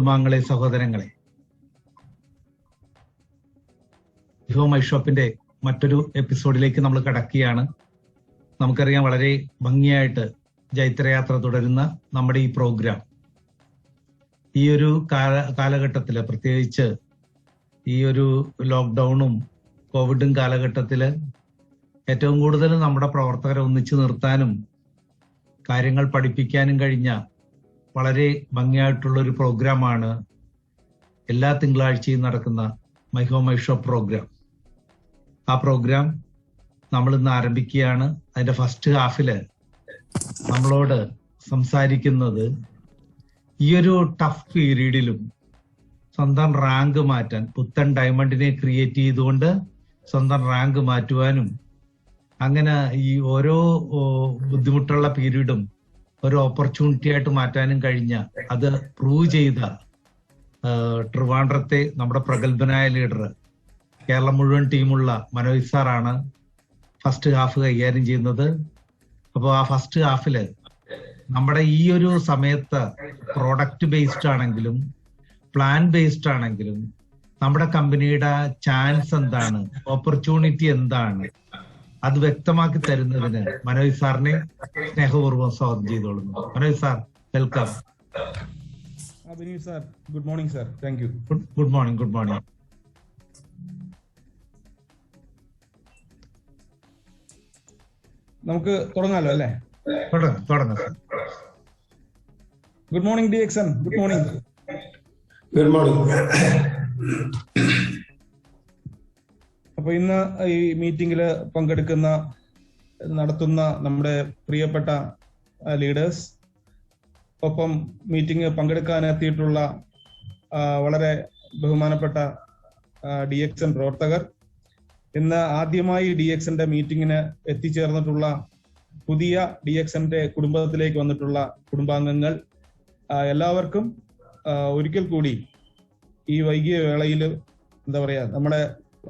കുടുംബാംഗങ്ങളെ, സഹോദരങ്ങളെ, മൈഹോം ഐഷോപ്പിന്റെ മറ്റൊരു എപ്പിസോഡിലേക്ക് നമ്മൾ കടക്കുകയാണ്. നമുക്കറിയാം, വളരെ ഭംഗിയായിട്ട് ജൈത്രയാത്ര തുടരുന്ന നമ്മുടെ ഈ പ്രോഗ്രാം ഈ ഒരു കാലഘട്ടത്തില്, പ്രത്യേകിച്ച് ഈ ഒരു ലോക്ക്ഡൌണും കോവിഡും കാലഘട്ടത്തില് ഏറ്റവും കൂടുതൽ നമ്മുടെ പ്രവർത്തകരെ ഒന്നിച്ചു നിർത്താനും കാര്യങ്ങൾ പഠിപ്പിക്കാനും കഴിഞ്ഞ വളരെ ഭംഗിയായിട്ടുള്ള ഒരു പ്രോഗ്രാമാണ് എല്ലാ തിങ്കളാഴ്ചയും നടക്കുന്ന മൈഹോം ഐഷോപ്പ് പ്രോഗ്രാം. ആ പ്രോഗ്രാം നമ്മൾ ഇന്ന് ആരംഭിക്കുകയാണ്. അതിന്റെ ഫസ്റ്റ് ഹാഫില് നമ്മളോട് സംസാരിക്കുന്നത് ഈ ഒരു ടഫ് പീരീഡിലും സ്വന്തം റാങ്ക് മാറ്റാൻ, പുത്തൻ ഡയമണ്ടിനെ ക്രിയേറ്റ് ചെയ്തുകൊണ്ട് സ്വന്തം റാങ്ക് മാറ്റുവാനും, അങ്ങനെ ഈ ഓരോ ബുദ്ധിമുട്ടുള്ള പീരീഡും ഒരു ഓപ്പർച്യൂണിറ്റി ആയിട്ട് മാറ്റാനും കഴിഞ്ഞ, അത് പ്രൂവ് ചെയ്ത ട്രിവാൻഡ്രത്തെ നമ്മുടെ പ്രഗത്ഭനായ ലീഡർ, കേരളം മുഴുവൻ ടീമുള്ള മനോജ് സാറാണ് ഫസ്റ്റ് ഹാഫ് കൈകാര്യം ചെയ്യുന്നത്. അപ്പോൾ ആ ഫസ്റ്റ് ഹാഫില് നമ്മുടെ ഈ ഒരു സമയത്ത് പ്രോഡക്റ്റ് ബേസ്ഡ് ആണെങ്കിലും പ്ലാൻ ബേസ്ഡ് ആണെങ്കിലും നമ്മുടെ കമ്പനിയുടെ ചാൻസ് എന്താണ്, ഓപ്പർച്യൂണിറ്റി എന്താണ്, അത് വ്യക്തമാക്കി തരുന്നതിന് മനോജ് സാറിനെ സ്നേഹപൂർവ്വം സ്വാഗതം ചെയ്തോളുന്നു. Manoj sir, welcome. Sir, good morning sir. Thank you. Good morning. Good morning. നമുക്ക് തുടങ്ങാലോ അല്ലേ? തുടങ്ങാം sir. Good morning DXN. Good morning. Good morning. അപ്പൊ ഇന്ന് ഈ മീറ്റിംഗില് നടത്തുന്ന നമ്മുടെ പ്രിയപ്പെട്ട ലീഡേഴ്സ്, ഒപ്പം മീറ്റിംഗ് പങ്കെടുക്കാനെത്തിയിട്ടുള്ള വളരെ ബഹുമാനപ്പെട്ട DXN പ്രവർത്തകർ, ഇന്ന് ആദ്യമായി DXNന്റെ മീറ്റിംഗിന് എത്തിച്ചേർന്നിട്ടുള്ള പുതിയ DXNന്റെ കുടുംബത്തിലേക്ക് വന്നിട്ടുള്ള കുടുംബാംഗങ്ങൾ, എല്ലാവർക്കും ഒരിക്കൽ കൂടി ഈ വൈകിയ വേളയിൽ എന്താ പറയാ, നമ്മളെ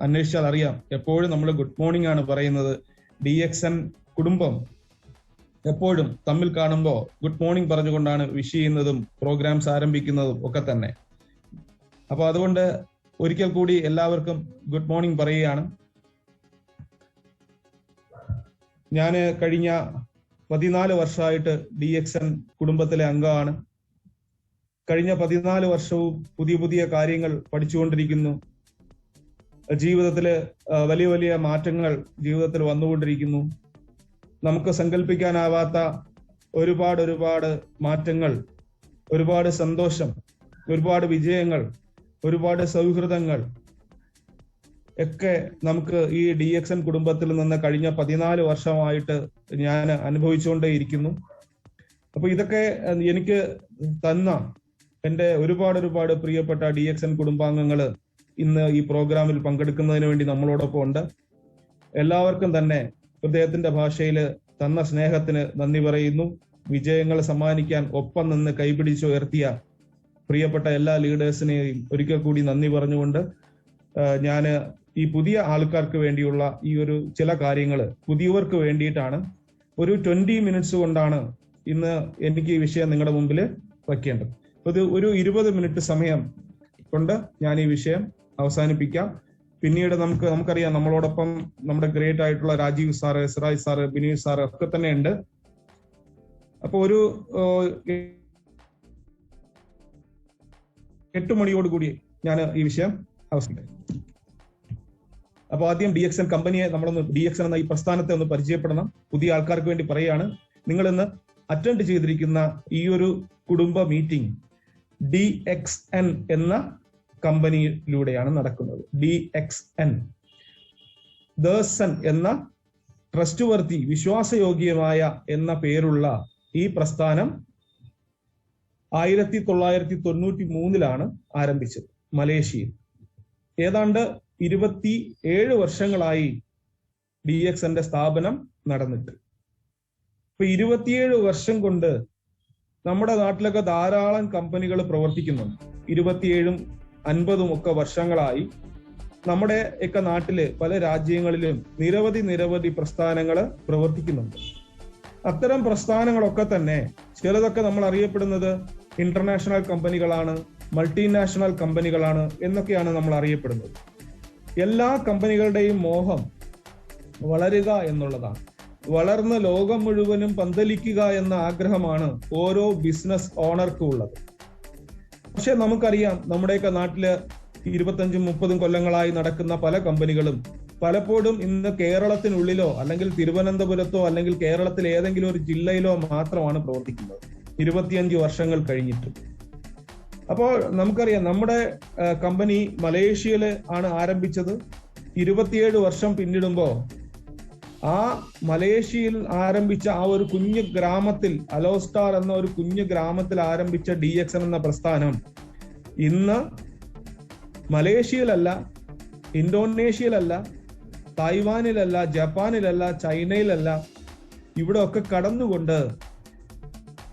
അന്വേഷിച്ചാൽ അറിയാം, എപ്പോഴും നമ്മൾ ഗുഡ് മോർണിംഗ് ആണ് പറയുന്നത്. DXN കുടുംബം എപ്പോഴും തമ്മിൽ കാണുമ്പോൾ ഗുഡ് മോർണിംഗ് പറഞ്ഞുകൊണ്ടാണ് വിഷ് ചെയ്യുന്നതും പ്രോഗ്രാംസ് ആരംഭിക്കുന്നതും ഒക്കെ തന്നെ. അപ്പൊ അതുകൊണ്ട് ഒരിക്കൽ കൂടി എല്ലാവർക്കും ഗുഡ് മോർണിംഗ് പറയുകയാണ്. ഞാൻ കഴിഞ്ഞ 14 വർഷമായിട്ട് DXN കുടുംബത്തിലെ അംഗമാണ്. കഴിഞ്ഞ 14 വർഷവും പുതിയ പുതിയ കാര്യങ്ങൾ പഠിച്ചുകൊണ്ടിരിക്കുന്നു. ജീവിതത്തില് വലിയ വലിയ മാറ്റങ്ങൾ ജീവിതത്തിൽ വന്നുകൊണ്ടിരിക്കുന്നു. നമുക്ക് സങ്കല്പിക്കാനാവാത്ത ഒരുപാട് മാറ്റങ്ങൾ, ഒരുപാട് സന്തോഷം, ഒരുപാട് വിജയങ്ങൾ, ഒരുപാട് സൗഹൃദങ്ങൾ ഒക്കെ നമുക്ക് ഈ DXN കുടുംബത്തിൽ നിന്ന് കഴിഞ്ഞ 14 വർഷമായിട്ട് ഞാൻ അനുഭവിച്ചുകൊണ്ടേയിരിക്കുന്നു. അപ്പൊ ഇതൊക്കെ എനിക്ക് തന്ന എൻ്റെ ഒരുപാട് പ്രിയപ്പെട്ട DXN കുടുംബാംഗങ്ങള് ഇന്ന് ഈ പ്രോഗ്രാമിൽ പങ്കെടുക്കുന്നതിന് വേണ്ടി നമ്മളോടൊപ്പം ഉണ്ട്. എല്ലാവർക്കും തന്നെ ഹൃദയത്തിന്റെ ഭാഷയിൽ തന്ന സ്നേഹത്തിന് നന്ദി പറയുന്നു. വിജയങ്ങൾ സമ്മാനിക്കാൻ ഒപ്പം നിന്ന് കൈപിടിച്ചുയർത്തിയ പ്രിയപ്പെട്ട എല്ലാ ലീഡേഴ്സിനെയും ഒരിക്കൽ കൂടി നന്ദി പറഞ്ഞുകൊണ്ട് ഞാൻ ഈ പുതിയ ആൾക്കാർക്ക് വേണ്ടിയുള്ള ഈ ഒരു ചില കാര്യങ്ങൾ പുതിയവർക്ക് വേണ്ടിയിട്ടാണ്, ഒരു 20 മിനിറ്റ്സ് കൊണ്ടാണ് ഇന്ന് എനിക്ക് ഈ വിഷയം നിങ്ങളുടെ മുമ്പിൽ വയ്ക്കേണ്ടത്. ഒരു 20 മിനിറ്റ് സമയം കൊണ്ട് ഞാൻ ഈ വിഷയം അവസാനിപ്പിക്കാം. പിന്നീട് നമുക്കറിയാം, നമ്മളോടൊപ്പം നമ്മുടെ ഗ്രേറ്റ് ആയിട്ടുള്ള Rajeev sir, Siraj sir, Bineesh sir ഒക്കെ തന്നെ ഉണ്ട്. അപ്പൊ ഒരു 8 മണിയോട് കൂടി ഞാൻ ഈ വിഷയം അവസാനിപ്പിക്കാം. അപ്പൊ ആദ്യം DXN കമ്പനിയെ DXN എന്ന ഈ പ്രസ്ഥാനത്തെ ഒന്ന് പരിചയപ്പെടണം. പുതിയ ആൾക്കാർക്ക് വേണ്ടി പറയുകയാണ്, നിങ്ങൾ ഇന്ന് അറ്റൻഡ് ചെയ്തിരിക്കുന്ന ഈ ഒരു കുടുംബ മീറ്റിംഗ് DXN എന്ന കമ്പനിയിലൂടെയാണ് നടക്കുന്നത്. DXN, ദസൻ എന്ന ട്രസ്റ്റ് വർത്തി, വിശ്വാസയോഗ്യമായ എന്ന പേരുള്ള ഈ പ്രസ്ഥാനം 1993 ആരംഭിച്ചത് മലേഷ്യയിൽ. ഏതാണ്ട് 27 വർഷങ്ങളായി DXNന്റെ സ്ഥാപനം നടന്നിട്ട്. ഇപ്പൊ 27 വർഷം കൊണ്ട് നമ്മുടെ നാട്ടിലൊക്കെ ധാരാളം കമ്പനികൾ പ്രവർത്തിക്കുന്നുണ്ട്. 27ഉം 50ഉം ഒക്കെ വർഷങ്ങളായി നമ്മുടെ ഒക്കെ നാട്ടില് പല രാജ്യങ്ങളിലും നിരവധി പ്രസ്ഥാനങ്ങൾ പ്രവർത്തിക്കുന്നുണ്ട്. അത്തരം പ്രസ്ഥാനങ്ങളൊക്കെ തന്നെ ചിലതൊക്കെ നമ്മൾ അറിയപ്പെടുന്നത് ഇന്റർനാഷണൽ കമ്പനികളാണ്, മൾട്ടിനാഷണൽ കമ്പനികളാണ് എന്നൊക്കെയാണ് നമ്മൾ അറിയപ്പെടുന്നത്. എല്ലാ കമ്പനികളുടെയും മോഹം വളരുക എന്നുള്ളതാണ്. വളർന്ന് ലോകം മുഴുവനും പന്തലിക്കുക എന്ന ആഗ്രഹമാണ് ഓരോ ബിസിനസ് ഓണർക്കും ഉള്ളത്. പക്ഷെ നമുക്കറിയാം, നമ്മുടെയൊക്കെ നാട്ടില് 25-30 കൊല്ലങ്ങളായി നടക്കുന്ന പല കമ്പനികളും പലപ്പോഴും ഇന്ന് കേരളത്തിനുള്ളിലോ അല്ലെങ്കിൽ തിരുവനന്തപുരത്തോ അല്ലെങ്കിൽ കേരളത്തിലെ ഏതെങ്കിലും ഒരു ജില്ലയിലോ മാത്രമാണ് പ്രവർത്തിക്കുന്നത് 25 വർഷങ്ങൾ കഴിഞ്ഞിട്ടും. അപ്പോൾ നമുക്കറിയാം, നമ്മുടെ കമ്പനി മലേഷ്യയില് ആണ് ആരംഭിച്ചത്. 27 വർഷം പിന്നിടുമ്പോ ആ മലേഷ്യയിൽ ആരംഭിച്ച ആ ഒരു കുഞ്ഞു ഗ്രാമത്തിൽ, അലോസ്റ്റാർ എന്ന ഒരു കുഞ്ഞു ഗ്രാമത്തിൽ ആരംഭിച്ച DXN എന്ന പ്രസ്ഥാനം ഇന്ന് മലേഷ്യയിലല്ല, ഇന്തോനേഷ്യയിലല്ല, തായ്വാനിലല്ല, ജപ്പാനിലല്ല, ചൈനയിലല്ല, ഇവിടെ ഒക്കെ കടന്നുകൊണ്ട്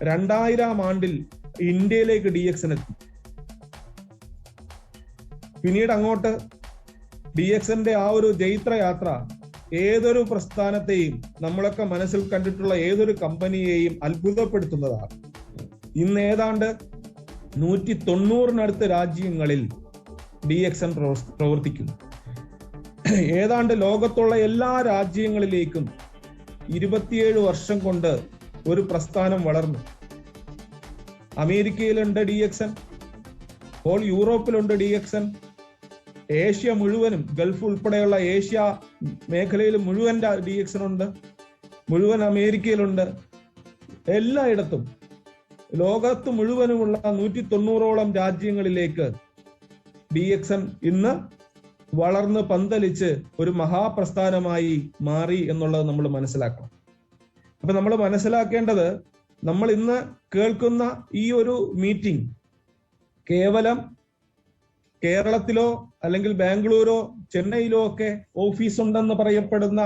2000 ആണ്ടിൽ ഇന്ത്യയിലേക്ക് DXN എത്തി. പിന്നീട് അങ്ങോട്ട് DXNന്റെ ആ ഒരു ജൈത്രയാത്ര ഏതൊരു പ്രസ്ഥാനത്തെയും, നമ്മളൊക്കെ മനസ്സിൽ കണ്ടിട്ടുള്ള ഏതൊരു കമ്പനിയെയും അത്ഭുതപ്പെടുത്തുന്നതാണ്. ഇന്ന് ഏതാണ്ട് 190-നടുത്ത് രാജ്യങ്ങളിൽ DXN പ്രവർത്തിക്കുന്നു. ഏതാണ്ട് ലോകത്തുള്ള എല്ലാ രാജ്യങ്ങളിലേക്കും 27 വർഷം കൊണ്ട് ഒരു പ്രസ്ഥാനം വളർന്നു. അമേരിക്കയിലുണ്ട് DXN, ഹോൾ യൂറോപ്പിലുണ്ട് DXN, ഏഷ്യ മുഴുവനും, ഗൾഫ് ഉൾപ്പെടെയുള്ള ഏഷ്യ മേഖലയിൽ മുഴുവൻ DXN ഉണ്ട്, മുഴുവൻ അമേരിക്കയിലുണ്ട്. എല്ലായിടത്തും ലോകത്ത് മുഴുവനുമുള്ള 190ഓളം രാജ്യങ്ങളിലേക്ക് DXN ഇന്ന് വളർന്ന് പന്തലിച്ച് ഒരു മഹാപ്രസ്ഥാനമായി മാറി എന്നുള്ളത് നമ്മൾ മനസ്സിലാക്കണം. അപ്പൊ നമ്മൾ മനസ്സിലാക്കേണ്ടത്, നമ്മൾ ഇന്ന് കേൾക്കുന്ന ഈ ഒരു മീറ്റിംഗ് കേവലം കേരളത്തിലോ അല്ലെങ്കിൽ ബാംഗ്ലൂരോ ചെന്നൈയിലോ ഒക്കെ ഓഫീസ് ഉണ്ടെന്ന് പറയപ്പെടുന്ന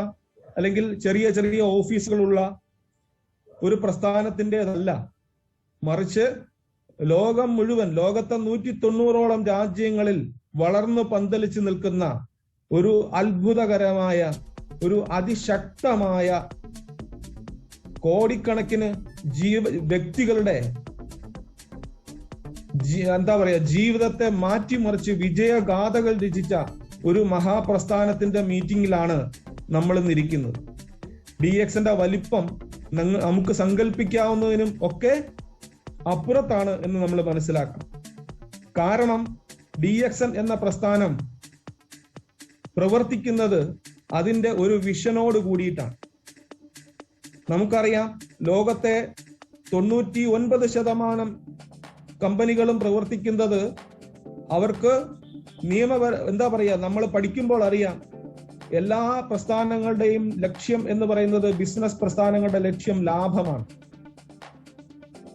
അല്ലെങ്കിൽ ചെറിയ ചെറിയ ഓഫീസുകളുള്ള ഒരു പ്രസ്ഥാനത്തിൻ്റെതല്ല. മറിച്ച് ലോകം മുഴുവൻ, ലോകത്തെ 190ഓളം രാജ്യങ്ങളിൽ വളർന്നു പന്തലിച്ച് നിൽക്കുന്ന ഒരു അത്ഭുതകരമായ, ഒരു അതിശക്തമായ കോടിക്കണക്കിന് വ്യക്തികളുടെ ജീവിതത്തെ മാറ്റിമറിച്ച് വിജയഗാഥകൾ രചിച്ച ഒരു മഹാപ്രസ്ഥാനത്തിന്റെ മീറ്റിംഗിലാണ് നമ്മൾ ഇന്നിരിക്കുന്നത്. DXNന്റെ വലിപ്പം നമുക്ക് സങ്കല്പിക്കാവുന്നതിനും ഒക്കെ അപ്പുറത്താണ് എന്ന് നമ്മൾ മനസ്സിലാക്കണം. കാരണം DXN എന്ന പ്രസ്ഥാനം പ്രവർത്തിക്കുന്നത് അതിന്റെ ഒരു വിഷനോട് കൂടിയിട്ടാണ്. നമുക്കറിയാം, ലോകത്തെ 99% കമ്പനികളും പ്രവർത്തിക്കുന്നത് അവർക്ക് നമ്മൾ പഠിക്കുമ്പോൾ അറിയാം, എല്ലാ പ്രസ്ഥാനങ്ങളുടെയും ലക്ഷ്യം എന്ന് പറയുന്നത്, ബിസിനസ് പ്രസ്ഥാനങ്ങളുടെ ലക്ഷ്യം ലാഭമാണ്.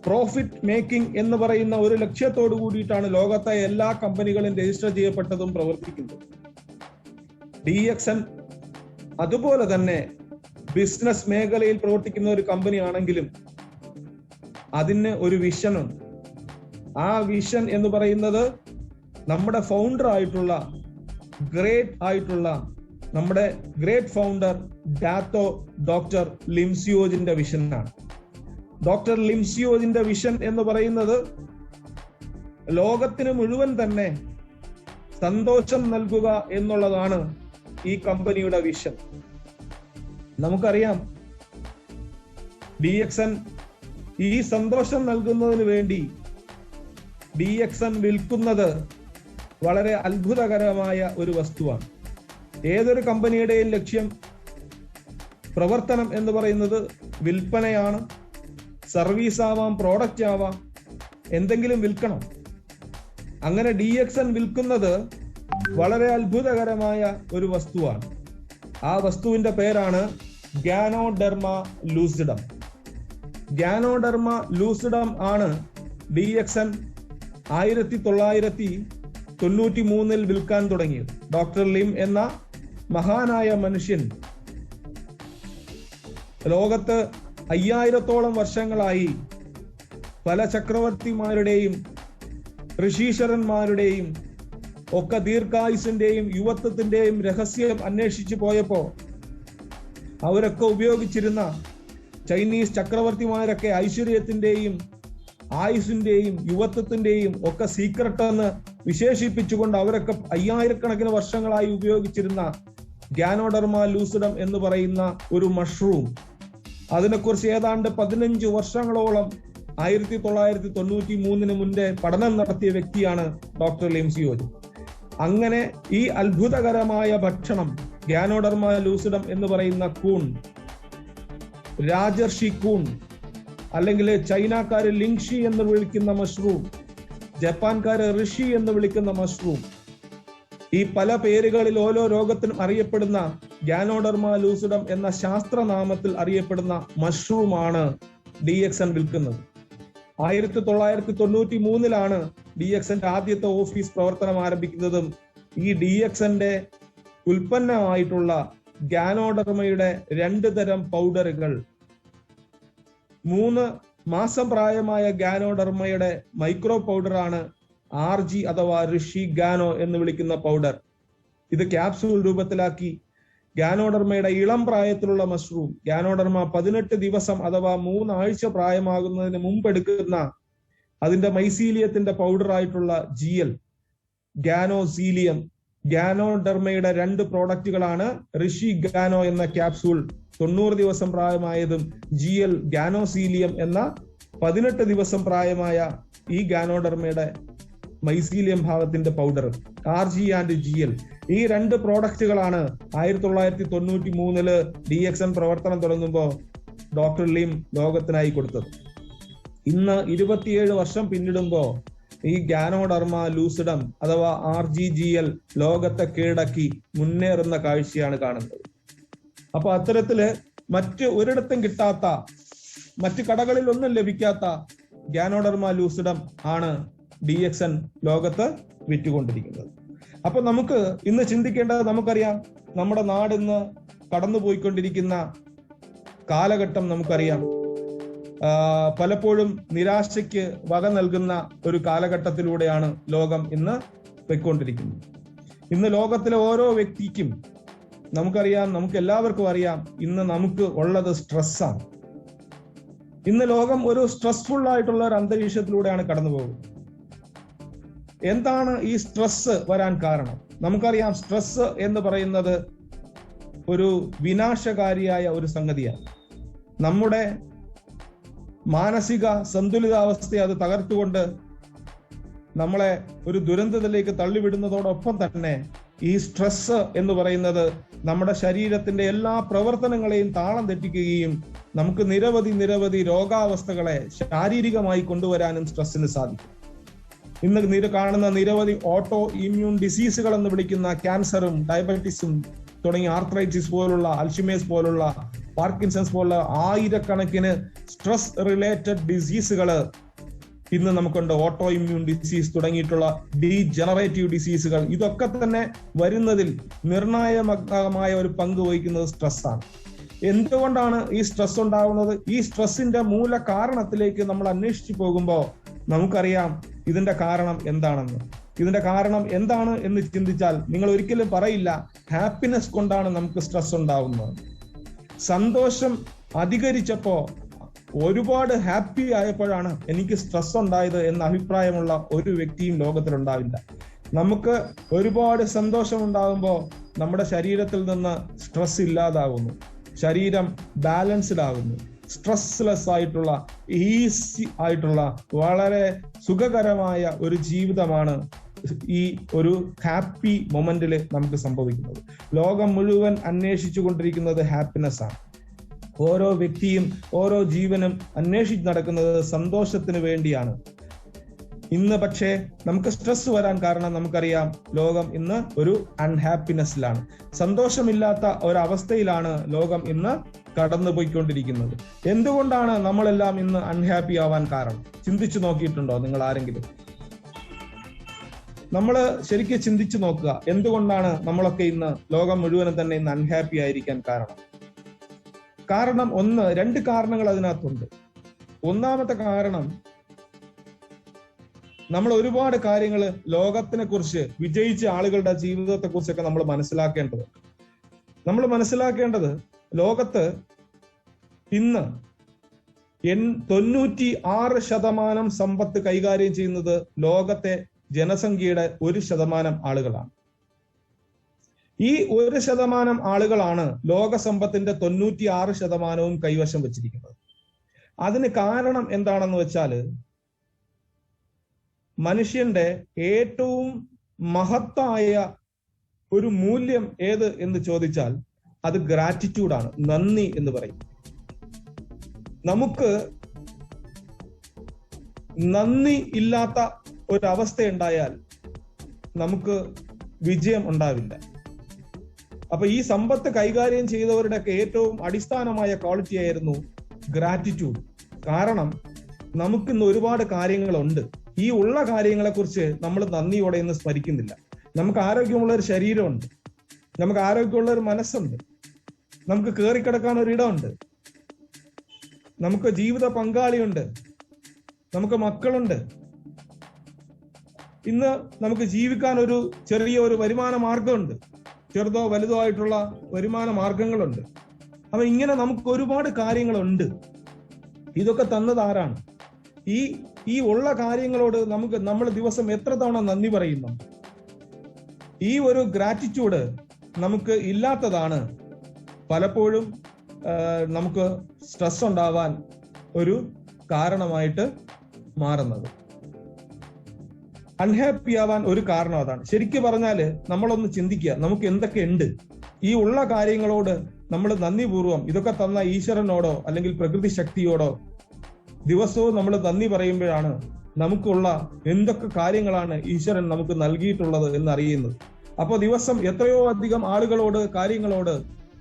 പ്രോഫിറ്റ് മേക്കിംഗ് എന്ന് പറയുന്ന ഒരു ലക്ഷ്യത്തോടു കൂടിയിട്ടാണ് ലോകത്തെ എല്ലാ കമ്പനികളും രജിസ്റ്റർ ചെയ്യപ്പെട്ടതും പ്രവർത്തിക്കുന്നത്. DXN അതുപോലെ തന്നെ ബിസിനസ് മേഖലയിൽ പ്രവർത്തിക്കുന്ന ഒരു കമ്പനി ആണെങ്കിലും അതിന് ഒരു വിഷനുണ്ട്. ആ വിഷൻ എന്ന് പറയുന്നത് നമ്മുടെ ഫൗണ്ടർ ആയിട്ടുള്ള, നമ്മുടെ ഗ്രേറ്റ് ഫൗണ്ടർ ഡോക്ടർ ലിം സിയോജിന്റെ വിഷനാണ്. ഡോക്ടർ ലിം സിയോജിന്റെ വിഷൻ എന്ന് പറയുന്നത് ലോകത്തിന് മുഴുവൻ തന്നെ സന്തോഷം നൽകുക എന്നുള്ളതാണ് ഈ കമ്പനിയുടെ വിഷൻ. നമുക്കറിയാം, DXN ഈ സന്തോഷം നൽകുന്നതിന് വേണ്ടി DXN വിൽക്കുന്നത് വളരെ അത്ഭുതകരമായ ഒരു വസ്തുവാണ്. ഏതൊരു കമ്പനിയുടെയും ലക്ഷ്യം, പ്രവർത്തനം എന്ന് പറയുന്നത് വിൽപ്പനയാണ്. സർവീസ് ആവാം, പ്രോഡക്റ്റ് ആവാം, എന്തെങ്കിലും വിൽക്കണം. അങ്ങനെ DXN വിൽക്കുന്നത് വളരെ അത്ഭുതകരമായ ഒരു വസ്തുവാണ്. ആ വസ്തുവിന്റെ പേരാണ് ഗാനോഡെർമ ലൂസിഡം. ഗാനോഡെർമ ലൂസിഡം ആണ് DXN 1993 വിൽക്കാൻ തുടങ്ങിയത്. ഡോക്ടർ ലിം എന്ന മഹാനായ മനുഷ്യൻ ലോകത്ത് 5000-ഓളം വർഷങ്ങളായി പല ചക്രവർത്തിമാരുടെയും ഋഷീശ്വരന്മാരുടെയും ഒക്കെ ദീർഘായുസിന്റെയും യുവത്വത്തിന്റെയും രഹസ്യം അന്വേഷിച്ചു പോയപ്പോ അവരൊക്കെ ഉപയോഗിച്ചിരുന്ന ചൈനീസ് ചക്രവർത്തിമാരൊക്കെ ഐശ്വര്യത്തിന്റെയും ആയുസിന്റെയും യുവത്വത്തിന്റെയും ഒക്കെ സീക്രട്ട് എന്ന് വിശേഷിപ്പിച്ചുകൊണ്ട് അവരൊക്കെ 5000 വർഷങ്ങളായി ഉപയോഗിച്ചിരുന്ന ഗ്യാനോഡർമ ലൂസിഡം എന്ന് പറയുന്ന ഒരു മഷ്റൂം, അതിനെക്കുറിച്ച് ഏതാണ്ട് 15 വർഷങ്ങളോളം 1993 മുന്നേ പഠനം നടത്തിയ വ്യക്തിയാണ് ഡോക്ടർ ലിംസിയോജ്. അങ്ങനെ ഈ അത്ഭുതകരമായ ഭക്ഷണം ഗ്യാനോഡർമ ലൂസിഡം എന്ന് പറയുന്ന കൂൺ, രാജർഷി കൂൺ, അല്ലെങ്കിൽ ചൈനക്കാര് ലിങ്ഷി എന്ന് വിളിക്കുന്ന മഷ്റൂം, ജപ്പാൻകാര് ഋഷി എന്ന് വിളിക്കുന്ന മഷ്റൂം, ഈ പല പേരുകളിൽ ഓരോ രോഗത്തിനും അറിയപ്പെടുന്ന ഗ്യാനോഡർമ ലൂസിഡം എന്ന ശാസ്ത്രനാമത്തിൽ അറിയപ്പെടുന്ന മഷ്റൂമാണ് DXN വിൽക്കുന്നത്. 1993 DXNന്റെ ആദ്യത്തെ ഓഫീസ് പ്രവർത്തനം ആരംഭിക്കുന്നതും ഈ DXNന്റെ ഉൽപ്പന്നമായിട്ടുള്ള ഗ്യാനോഡർമയുടെ 2 തരം പൗഡറുകൾ, 3 മാസം പ്രായമായ ഗ്യാനോഡർമയുടെ മൈക്രോ പൗഡറാണ് RG അഥവാ ഋഷി ഗാനോ എന്ന് വിളിക്കുന്ന പൗഡർ. ഇത് ക്യാപ്സൂൾ രൂപത്തിലാക്കി ഗ്യാനോഡർമയുടെ ഇളം പ്രായത്തിലുള്ള മഷ്റൂം, ഗ്യാനോഡർമ 18 ദിവസം അഥവാ 3 ആഴ്ച പ്രായമാകുന്നതിന് മുമ്പ് എടുക്കുന്ന അതിന്റെ മൈസീലിയത്തിന്റെ പൗഡർ ആയിട്ടുള്ള GL, ഗ്യാനോസീലിയം, ഗ്യാനോഡർമയുടെ 2 പ്രോഡക്റ്റുകളാണ് ഋഷി ഗാനോ എന്ന ക്യാപ്സൂൾ 90 ദിവസം പ്രായമായതും GL ഗ്യാനോസീലിയം എന്ന 18 ദിവസം പ്രായമായ ഈ ഗ്യാനോഡർമയുടെ മൈസീലിയം ഭാഗത്തിന്റെ പൗഡർ, RG ആൻഡ് GL. ഈ 2 പ്രോഡക്റ്റുകളാണ് 1993 DXN പ്രവർത്തനം തുടങ്ങുമ്പോൾ ഡോക്ടർ ലിം ലോകത്തിനായി കൊടുത്തത്. ഇന്ന് 27 വർഷം പിന്നിടുമ്പോ ഈ ഗ്യാനോഡർമ ലൂസിഡം അഥവാ RGGL ലോകത്തെ കീഴടക്കി മുന്നേറുന്ന കാഴ്ചയാണ് കാണുന്നത്. അപ്പൊ അത്തരത്തില് മറ്റ് ഒരിടത്തും കിട്ടാത്ത, മറ്റ് കടകളിൽ ഒന്നും ലഭിക്കാത്ത ഗ്യാനോഡർമ ലൂസിഡം ആണ് DXN ലോകത്ത് വിറ്റുകൊണ്ടിരിക്കുന്നത്. അപ്പൊ നമുക്ക് ഇന്ന് ചിന്തിക്കേണ്ടത്, നമുക്കറിയാം നമ്മുടെ നാട് ഇന്ന് കടന്നുപോയിക്കൊണ്ടിരിക്കുന്ന കാലഘട്ടം നമുക്കറിയാം. പലപ്പോഴും നിരാശയ്ക്ക് വക നൽകുന്ന ഒരു കാലഘട്ടത്തിലൂടെയാണ് ലോകം ഇന്ന് പോയിക്കൊണ്ടിരിക്കുന്നത്. ഇന്ന് ലോകത്തിലെ ഓരോ വ്യക്തിക്കും നമുക്കറിയാം, നമുക്ക് എല്ലാവർക്കും അറിയാം, ഇന്ന് നമുക്ക് ഉള്ളത് സ്ട്രെസ്സാണ്. ഇന്ന് ലോകം ഒരു സ്ട്രെസ്ഫുൾ ആയിട്ടുള്ള ഒരു അന്തരീക്ഷത്തിലൂടെയാണ് കടന്നു പോകുന്നത്. എന്താണ് ഈ സ്ട്രെസ് വരാൻ കാരണം? നമുക്കറിയാം, സ്ട്രെസ് എന്ന് പറയുന്നത് ഒരു വിനാശകാരിയായ ഒരു സംഗതിയാണ്. നമ്മുടെ മാനസിക സന്തുലിതാവസ്ഥയെ അത് തകർത്തുകൊണ്ട് നമ്മളെ ഒരു ദുരന്തത്തിലേക്ക് തള്ളിവിടുന്നതോടൊപ്പം തന്നെ ഈ സ്ട്രെസ് എന്ന് പറയുന്നത് നമ്മുടെ ശരീരത്തിന്റെ എല്ലാ പ്രവർത്തനങ്ങളെയും താളം തെറ്റിക്കുകയും നമുക്ക് നിരവധി രോഗാവസ്ഥകളെ ശാരീരികമായി കൊണ്ടുവരാനും സ്ട്രെസ്സിന് സാധിക്കും. ഇന്ന് കാണുന്ന നിരവധി ഓട്ടോ ഇമ്മ്യൂൺ ഡിസീസുകൾ എന്ന് വിളിക്കുന്ന ക്യാൻസറും ഡയബറ്റീസും തുടങ്ങി ആർത്രൈറ്റിസ് പോലുള്ള, അൽഷിമേഴ്സ് പോലുള്ള, പാർക്കിൻസൺസ് പോലുള്ള ആയിരക്കണക്കിന് സ്ട്രെസ് റിലേറ്റഡ് ഡിസീസുകൾ ഇന്ന് നമുക്കുണ്ട്. ഓട്ടോ ഇമ്മ്യൂൺ ഡിസീസ് തുടങ്ങിയിട്ടുള്ള ഡീജനറേറ്റീവ് ഡിസീസുകൾ, ഇതൊക്കെ തന്നെ വരുന്നതിൽ നിർണായകമായ ഒരു പങ്ക് വഹിക്കുന്നത് സ്ട്രെസ്സാണ്. എന്തുകൊണ്ടാണ് ഈ സ്ട്രെസ് ഉണ്ടാകുന്നത്? ഈ സ്ട്രെസ്സിന്റെ മൂല കാരണത്തിലേക്ക് നമ്മൾ അന്വേഷിച്ചു പോകുമ്പോൾ നമുക്കറിയാം ഇതിന്റെ കാരണം എന്താണെന്ന്. ഇതിന്റെ കാരണം എന്താണ് എന്ന് ചിന്തിച്ചാൽ നിങ്ങൾ ഒരിക്കലും പറയില്ല ഹാപ്പിനെസ് കൊണ്ടാണ് നമുക്ക് സ്ട്രെസ് ഉണ്ടാവുന്നത്. സന്തോഷം അധികരിച്ചപ്പോ, ഒരുപാട് ഹാപ്പി ആയപ്പോഴാണ് എനിക്ക് സ്ട്രെസ് ഉണ്ടായത് എന്ന അഭിപ്രായമുള്ള ഒരു വ്യക്തിയും ലോകത്തിലുണ്ടാവില്ല. നമുക്ക് ഒരുപാട് സന്തോഷം ഉണ്ടാകുമ്പോൾ നമ്മുടെ ശരീരത്തിൽ നിന്ന് സ്ട്രെസ് ഇല്ലാതാകുന്നു, ശരീരം ബാലൻസ്ഡ് ആകുന്നു. സ്ട്രെസ്ലെസ് ആയിട്ടുള്ള, ഈസി ആയിട്ടുള്ള, വളരെ സുഖകരമായ ഒരു ജീവിതമാണ് ഈ ഒരു ഹാപ്പി മൊമെന്റിൽ നമുക്ക് സംഭവിക്കുന്നത്. ലോകം മുഴുവൻ അന്വേഷിച്ചു കൊണ്ടിരിക്കുന്നത് ഹാപ്പിനെസ് ആണ്. ഓരോ വ്യക്തിയും ഓരോ ജീവനും അന്വേഷിച്ച് നടക്കുന്നത് സന്തോഷത്തിന് വേണ്ടിയാണ്. ഇന്ന് പക്ഷേ നമുക്ക് സ്ട്രെസ് വരാൻ കാരണം നമുക്കറിയാം, ലോകം ഇന്ന് ഒരു അൺഹാപ്പിനെസ്സിലാണ്, സന്തോഷമില്ലാത്ത ഒരവസ്ഥയിലാണ് ലോകം ഇന്ന് കടന്നുപോയിക്കൊണ്ടിരിക്കുന്നത്. എന്തുകൊണ്ടാണ് നമ്മളെല്ലാം ഇന്ന് അൺഹാപ്പി ആവാൻ കാരണം? ചിന്തിച്ചു നോക്കിയിട്ടുണ്ടോ നിങ്ങൾ ആരെങ്കിലും? നമ്മൾ ശരിക്കും ചിന്തിച്ചു നോക്കുക, എന്തുകൊണ്ടാണ് നമ്മളൊക്കെ ഇന്ന്, ലോകം മുഴുവനും തന്നെ ഇന്ന് അൺഹാപ്പി ആയിരിക്കാൻ കാരണം? കാരണം രണ്ട് കാരണങ്ങൾ അതിനകത്തുണ്ട്. ഒന്നാമത്തെ കാരണം, നമ്മൾ ഒരുപാട് കാര്യങ്ങൾ ലോകത്തിനെ കുറിച്ച്, വിജയിച്ച ആളുകളുടെ ജീവിതത്തെ കുറിച്ചൊക്കെ നമ്മൾ മനസ്സിലാക്കേണ്ടതുണ്ട്. നമ്മൾ മനസ്സിലാക്കേണ്ടത്, ലോകത്ത് ഇന്ന് 96% സമ്പത്ത് കൈകാര്യം ചെയ്യുന്നത് ലോകത്തെ ജനസംഖ്യയുടെ 1% ആളുകളാണ്. ഈ 1% ആളുകളാണ് ലോക സമ്പത്തിന്റെ 96% കൈവശം വെച്ചിരിക്കുന്നത്. അതിന് കാരണം എന്താണെന്ന് വെച്ചാൽ, മനുഷ്യന്റെ ഏറ്റവും മഹത്തായ ഒരു മൂല്യം ഏത് എന്ന് ചോദിച്ചാൽ അത് ഗ്രാറ്റിറ്റ്യൂഡാണ്, നന്ദി എന്ന് പറയും. നമുക്ക് നന്ദി ഇല്ലാത്ത ഒരവസ്ഥ ഉണ്ടായാൽ നമുക്ക് വിജയം ഉണ്ടാവില്ല. അപ്പൊ ഈ സമ്പത്ത് കൈകാര്യം ചെയ്തവരുടെ ഏറ്റവും അടിസ്ഥാനമായ ക്വാളിറ്റി ആയിരുന്നു ഗ്രാറ്റിറ്റ്യൂഡ്. കാരണം നമുക്കിന്ന് ഒരുപാട് കാര്യങ്ങളുണ്ട്, ഈ ഉള്ള കാര്യങ്ങളെ കുറിച്ച് നമ്മൾ നന്ദിയോടെ ഇന്ന് സ്മരിക്കുന്നില്ല. നമുക്ക് ആരോഗ്യമുള്ള ഒരു ശരീരമുണ്ട്, നമുക്ക് ആരോഗ്യമുള്ള ഒരു മനസ്സുണ്ട്, നമുക്ക് കയറിക്കിടക്കാൻ ഒരിടമുണ്ട്, നമുക്ക് ജീവിത പങ്കാളിയുണ്ട്, നമുക്ക് മക്കളുണ്ട്. ഇന്ന് നമുക്ക് ജീവിക്കാൻ ഒരു ചെറിയ ഒരു വരുമാന മാർഗമുണ്ട്, ചെറുതോ വലുതോ ആയിട്ടുള്ള വരുമാന മാർഗങ്ങളുണ്ട്. അപ്പൊ ഇങ്ങനെ നമുക്ക് ഒരുപാട് കാര്യങ്ങളുണ്ട്. ഇതൊക്കെ തന്നത് ആരാണ്? ഈ ഉള്ള കാര്യങ്ങളോട് നമ്മൾ ദിവസം എത്ര തവണ നന്ദി പറയുന്നു? ഈ ഒരു ഗ്രാറ്റിറ്റ്യൂഡ് നമുക്ക് ഇല്ലാത്തതാണ് പലപ്പോഴും നമുക്ക് സ്ട്രെസ് ഉണ്ടാവാൻ ഒരു കാരണമായിട്ട് മാറുന്നത്. അൺഹാപ്പി ആവാൻ ഒരു കാരണം അതാണ്. ശരിക്കും പറഞ്ഞാല് നമ്മളൊന്ന് ചിന്തിക്കുക, നമുക്ക് എന്തൊക്കെ ഉണ്ട്? ഈ ഉള്ള കാര്യങ്ങളോട് നമ്മൾ നന്ദിപൂർവം ഇതൊക്കെ തന്ന ഈശ്വരനോടോ അല്ലെങ്കിൽ പ്രകൃതി ശക്തിയോടോ ദിവസവും നമ്മൾ നന്ദി പറയുമ്പോഴാണ് നമുക്കുള്ള എന്തൊക്കെ കാര്യങ്ങളാണ് ഈശ്വരൻ നമുക്ക് നൽകിയിട്ടുള്ളത് എന്നറിയുന്നത്. അപ്പോൾ ദിവസം എത്രയോ അധികം ആളുകളോട് കാര്യങ്ങളോട്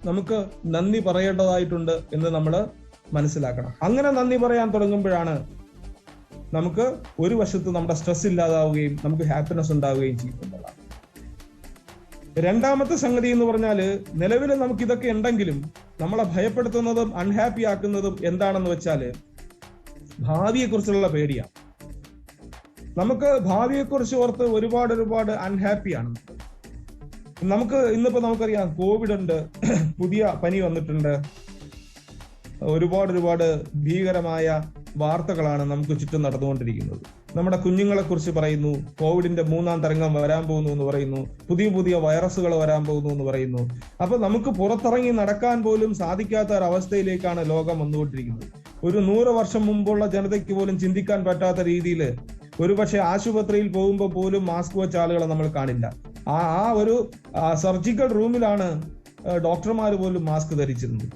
നമുക്ക് നന്ദി പറയേണ്ടതായിട്ടുണ്ട് എന്ന് നമ്മൾ മനസ്സിലാക്കണം. അങ്ങനെ നന്ദി പറയാൻ തുടങ്ങുമ്പോഴാണ് നമുക്ക് ഒരു വശത്ത് നമ്മുടെ സ്ട്രെസ് ഇല്ലാതാവുകയും നമുക്ക് ഹാപ്പിനെസ് ഉണ്ടാവുകയും ചെയ്യുന്നതാണ്. രണ്ടാമത്തെ സംഗതി എന്ന് പറഞ്ഞാല്, നിലവിൽ നമുക്ക് ഇതൊക്കെ ഉണ്ടെങ്കിലും നമ്മളെ ഭയപ്പെടുത്തുന്നതും അൺഹാപ്പി ആക്കുന്നതും എന്താണെന്ന് വെച്ചാല് ഭാവിയെ കുറിച്ചുള്ള പേടിയാണ്. നമുക്ക് ഭാവിയെ കുറിച്ച് ഓർത്ത് ഒരുപാട് അൺഹാപ്പിയാണ്. നമുക്ക് ഇന്നിപ്പോ നമുക്കറിയാം, കോവിഡ് ഉണ്ട്, പുതിയ പനി വന്നിട്ടുണ്ട്, ഒരുപാട് ഭീകരമായ വാർത്തകളാണ് നമുക്ക് ചുറ്റും നടന്നുകൊണ്ടിരിക്കുന്നത്. നമ്മുടെ കുഞ്ഞുങ്ങളെ കുറിച്ച് പറയുന്നു, കോവിഡിന്റെ 3ാം തരംഗം വരാൻ പോകുന്നു എന്ന് പറയുന്നു, പുതിയ വൈറസുകൾ വരാൻ പോകുന്നു എന്ന് പറയുന്നു. അപ്പൊ നമുക്ക് പുറത്തിറങ്ങി നടക്കാൻ പോലും സാധിക്കാത്ത ഒരവസ്ഥയിലേക്കാണ് ലോകം വന്നുകൊണ്ടിരിക്കുന്നത്. ഒരു 100 വർഷം മുമ്പുള്ള ജനതയ്ക്ക് പോലും ചിന്തിക്കാൻ പറ്റാത്ത രീതിയിൽ ഒരുപക്ഷെ ആശുപത്രിയിൽ പോകുമ്പോൾ പോലും മാസ്ക് വെച്ച ആളുകളെ നമ്മൾ കാണില്ല. ആ ഒരു സർജിക്കൽ റൂമിലാണ് ഡോക്ടർമാർ പോലും മാസ്ക് ധരിച്ചിരുന്നത്.